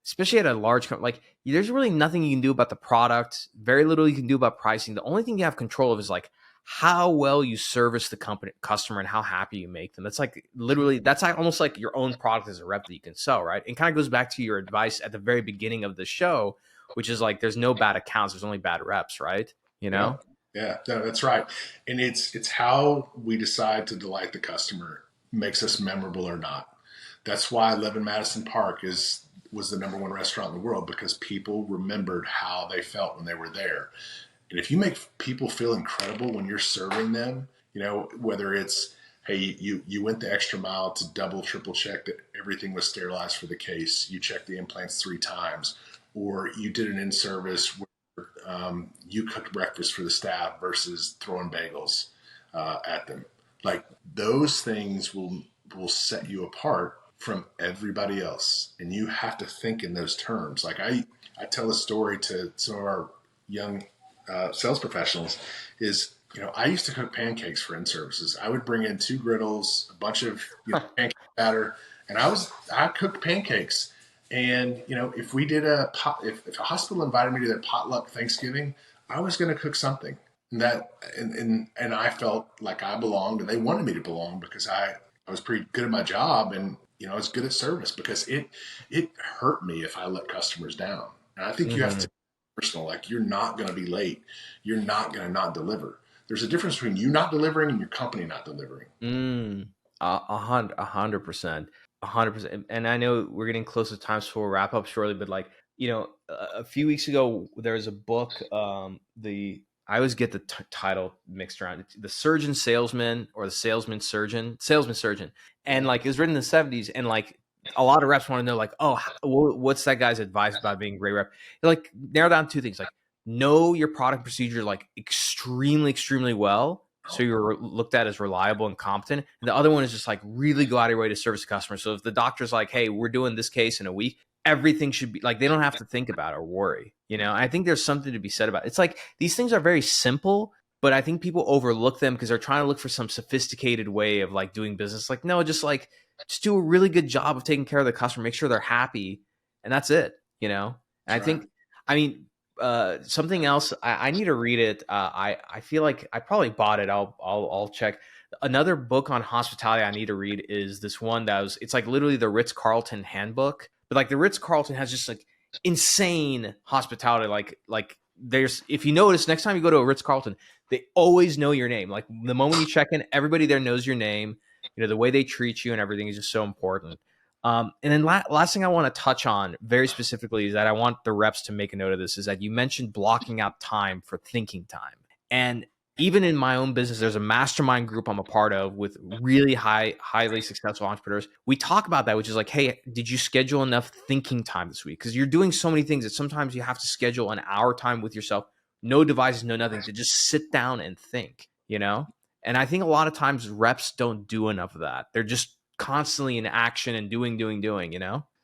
especially at a large company, like there's really nothing you can do about the product. Very little you can do about pricing. The only thing you have control of is like how well you service the customer and how happy you make them. That's like literally, that's like almost like your own product as a rep that you can sell, right? And kind of goes back to your advice at the very beginning of the show, which is like, there's no bad accounts, there's only bad reps, right? Yeah, no, that's right. And it's how we decide to delight the customer makes us memorable or not. That's why 11 Madison Park was the number one restaurant in the world, because people remembered how they felt when they were there. And if you make people feel incredible when you're serving them, whether it's, hey, you went the extra mile to double, triple check that everything was sterilized for the case. You checked the implants 3 times, or you did an in-service where you cooked breakfast for the staff versus throwing bagels at them. Like, those things will set you apart from everybody else. And you have to think in those terms. Like I tell a story to some of our young sales professionals is, I used to cook pancakes for in-services. I would bring in 2 griddles, a bunch of pancake batter, and I cooked pancakes. And, if we did if a hospital invited me to their potluck Thanksgiving, I was going to cook something and I felt like I belonged, and they wanted me to belong because I was pretty good at my job, and, I was good at service, because it hurt me if I let customers down. And I think you have to personal, like, you're not going to be late. You're not going to not deliver. There's a difference between you not delivering and your company not delivering. 100%. And I know we're getting close to time, so we'll wrap up shortly, but like, a few weeks ago, there was a book, I always get the title mixed around. The Surgeon Salesman, or the Salesman Surgeon. And like, it was written in the 70s, and like, a lot of reps want to know, like, oh, what's that guy's advice about being a great rep? Like, narrow down 2 things, like, know your product procedure like extremely, extremely well, so you're looked at as reliable and competent. And the other one is just like, really go out of your way to service the customer. So if the doctor's like, hey, we're doing this case in a week, everything should be like, they don't have to think about it or worry. I think there's something to be said about it. It's like, these things are very simple, but I think people overlook them because they're trying to look for some sophisticated way of like doing business. Like, no, just do a really good job of taking care of the customer, make sure they're happy, and that's it. And I think, something else, I need to read it. I feel like I probably bought it. I'll check. Another book on hospitality I need to read is this one it's like literally the Ritz-Carlton handbook, but like the Ritz-Carlton has just like insane hospitality. Like there's, if you notice, next time you go to a Ritz-Carlton, they always know your name. Like, the moment you check in, everybody there knows your name. The way they treat you and everything is just so important. And then last thing I want to touch on very specifically is that I want the reps to make a note of this, is that you mentioned blocking out time for thinking time. And even in my own business, there's a mastermind group I'm a part of with really highly successful entrepreneurs. We talk about that, which is like, hey, did you schedule enough thinking time this week? Because you're doing so many things that sometimes you have to schedule an hour time with yourself, no devices, no nothing, to just sit down and think, And I think a lot of times reps don't do enough of that. They're just constantly in action and doing,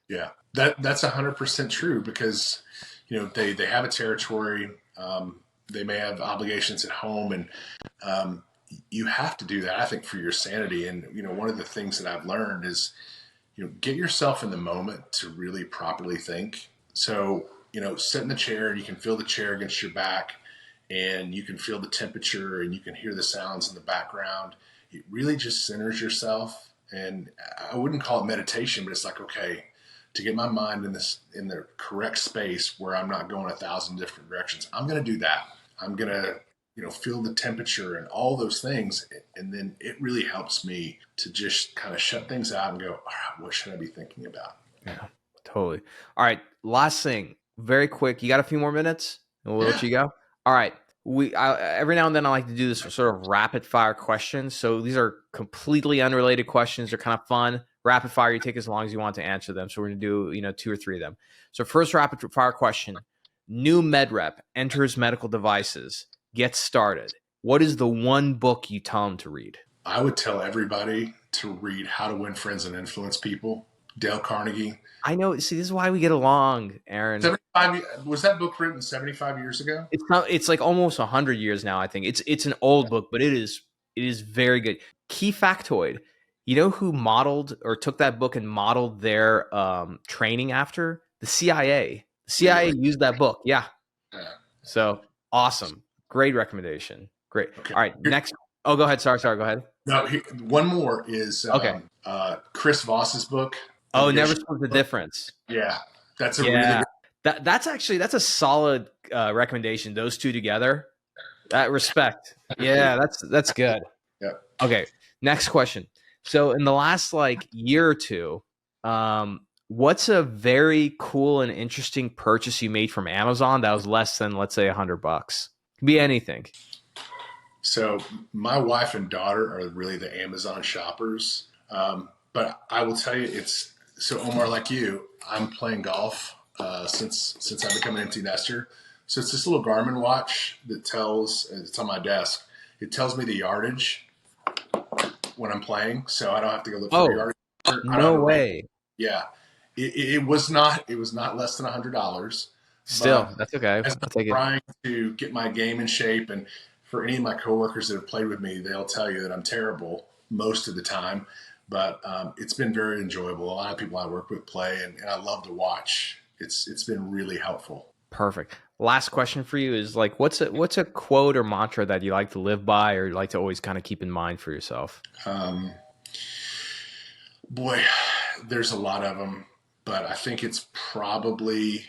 Yeah, that's 100% true, because, they have a territory. They may have obligations at home, and you have to do that, I think, for your sanity. And, one of the things that I've learned is, get yourself in the moment to really properly think. So sit in the chair and you can feel the chair against your back and you can feel the temperature and you can hear the sounds in the background. It really just centers yourself. And I wouldn't call it meditation, but it's like, okay, to get my mind in the correct space where I'm not going 1,000 different directions, I'm going to do that. I'm going to, feel the temperature and all those things. And then it really helps me to just kind of shut things out and go, all right, what should I be thinking about? Yeah, totally. All right. Last thing, very quick. You got a few more minutes and we'll let you go. All right. Every now and then I like to do this sort of rapid fire questions. So these are completely unrelated questions. They're kind of fun. Rapid fire, you take as long as you want to answer them. So we're going to do, 2 or 3 of them. So first rapid fire question, new med rep enters medical devices, gets started. What is the one book you tell them to read? I would tell everybody to read How to Win Friends and Influence People, Dale Carnegie. I know. See, this is why we get along, Aaron. Was that book written 75 years ago? It's like almost 100 years now, I think. It's an old book, but it is very good. Key factoid. You know who modeled or took that book and modeled their training after? The CIA. The CIA used that book. Yeah. So awesome. Great recommendation. Great. Okay. All right. Next. Oh, go ahead. Sorry. Go ahead. No, one more is Chris Voss's book. Never Split the Difference. Yeah. That's a really good. That's a solid recommendation. Those two together. That respect. Yeah, that's good. Yeah. Okay. Next question. So in the last year or two, what's a very cool and interesting purchase you made from Amazon that was less than, let's say, $100? Could be anything. So my wife and daughter are really the Amazon shoppers. But I will tell you, so Omar, like you, I'm playing golf since I've become an empty nester. So it's this little Garmin watch that it's on my desk. It tells me the yardage when I'm playing, so I don't have to go look for the yardage. No way. Yeah. It was not less than $100. Still, that's okay. As I'm trying to get my game in shape, and for any of my coworkers that have played with me, they'll tell you that I'm terrible most of the time. But it's been very enjoyable. A lot of people I work with play, and I love to watch. It's been really helpful. Perfect. Last question for you is what's a quote or mantra that you like to live by, or you like to always kind of keep in mind for yourself? Boy, there's a lot of them, but I think it's probably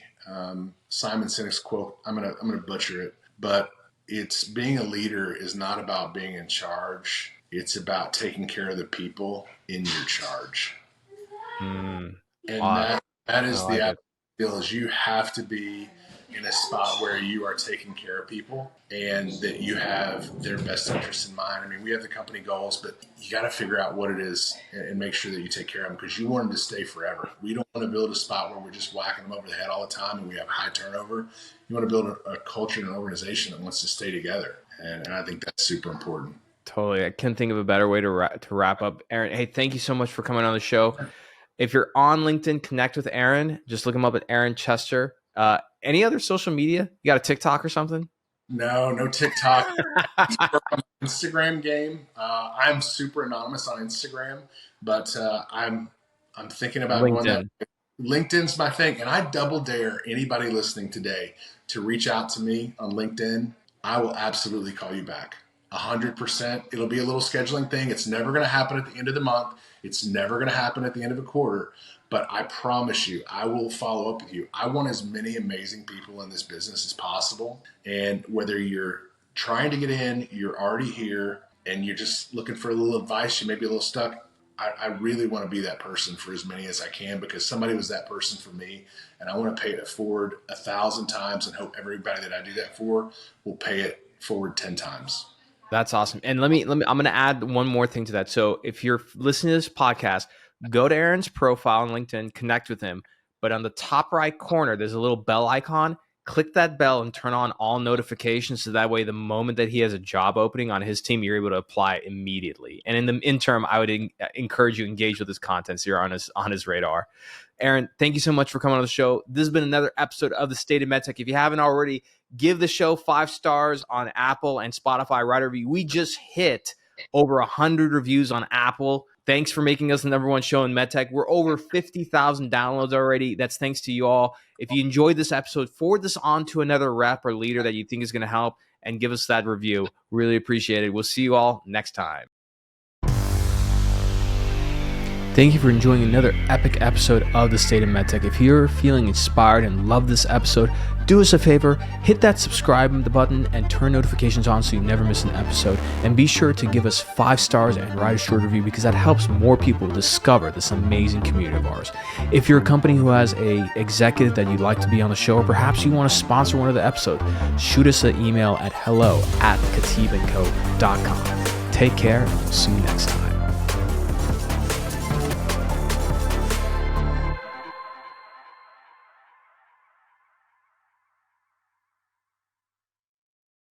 Simon Sinek's quote. I'm gonna butcher it, but it's being a leader is not about being in charge. It's about taking care of the people in your charge. And that is the deal, is you have to be in a spot where you are taking care of people and that you have their best interests in mind. I mean, we have the company goals, but you got to figure out what it is and make sure that you take care of them, because you want them to stay forever. We don't want to build a spot where we're just whacking them over the head all the time and we have high turnover. You want to build a culture and an organization that wants to stay together. And I think that's super important. Totally. I couldn't think of a better way to wrap up. Aaron, hey, thank you so much for coming on the show. If you're on LinkedIn, connect with Aaron. Just look him up at Aaron Chester. Any other social media? You got a TikTok or something? No TikTok. Instagram game. I'm super anonymous on Instagram, but I'm thinking about LinkedIn. going that. LinkedIn's my thing, and I double dare anybody listening today to reach out to me on LinkedIn. I will absolutely call you back. 100%. It'll be a little scheduling thing. It's never going to happen at the end of the month. It's never going to happen at the end of a quarter. But I promise you, I will follow up with you. I want as many amazing people in this business as possible. And whether you're trying to get in, you're already here, and you're just looking for a little advice, you may be a little stuck, I really want to be that person for as many as I can, because somebody was that person for me. And I want to pay it forward 1,000 times and hope everybody that I do that for will pay it forward 10 times. That's awesome. And let me, I'm going to add one more thing to that. So if you're listening to this podcast, go to Aaron's profile on LinkedIn, connect with him. But on the top right corner, there's a little bell icon. Click that bell and turn on all notifications. So that way, the moment that he has a job opening on his team, you're able to apply immediately. And in the interim, I would encourage you to engage with his content so you're on his radar. Aaron, thank you so much for coming on the show. This has been another episode of The State of MedTech. If you haven't already, give the show 5 stars on Apple and Spotify. Write a review. We just hit over 100 reviews on Apple. Thanks for making us the #1 show in MedTech. We're over 50,000 downloads already. That's thanks to you all. If you enjoyed this episode, forward this on to another rep or leader that you think is going to help and give us that review. Really appreciate it. We'll see you all next time. Thank you for enjoying another epic episode of The State of MedTech. If you're feeling inspired and love this episode, do us a favor, hit that subscribe button and turn notifications on so you never miss an episode. And be sure to give us 5 stars and write a short review because that helps more people discover this amazing community of ours. If you're a company who has a executive that you'd like to be on the show, or perhaps you want to sponsor one of the episodes, shoot us an email at hello@khateebandco.com. Take care, and we'll see you next time.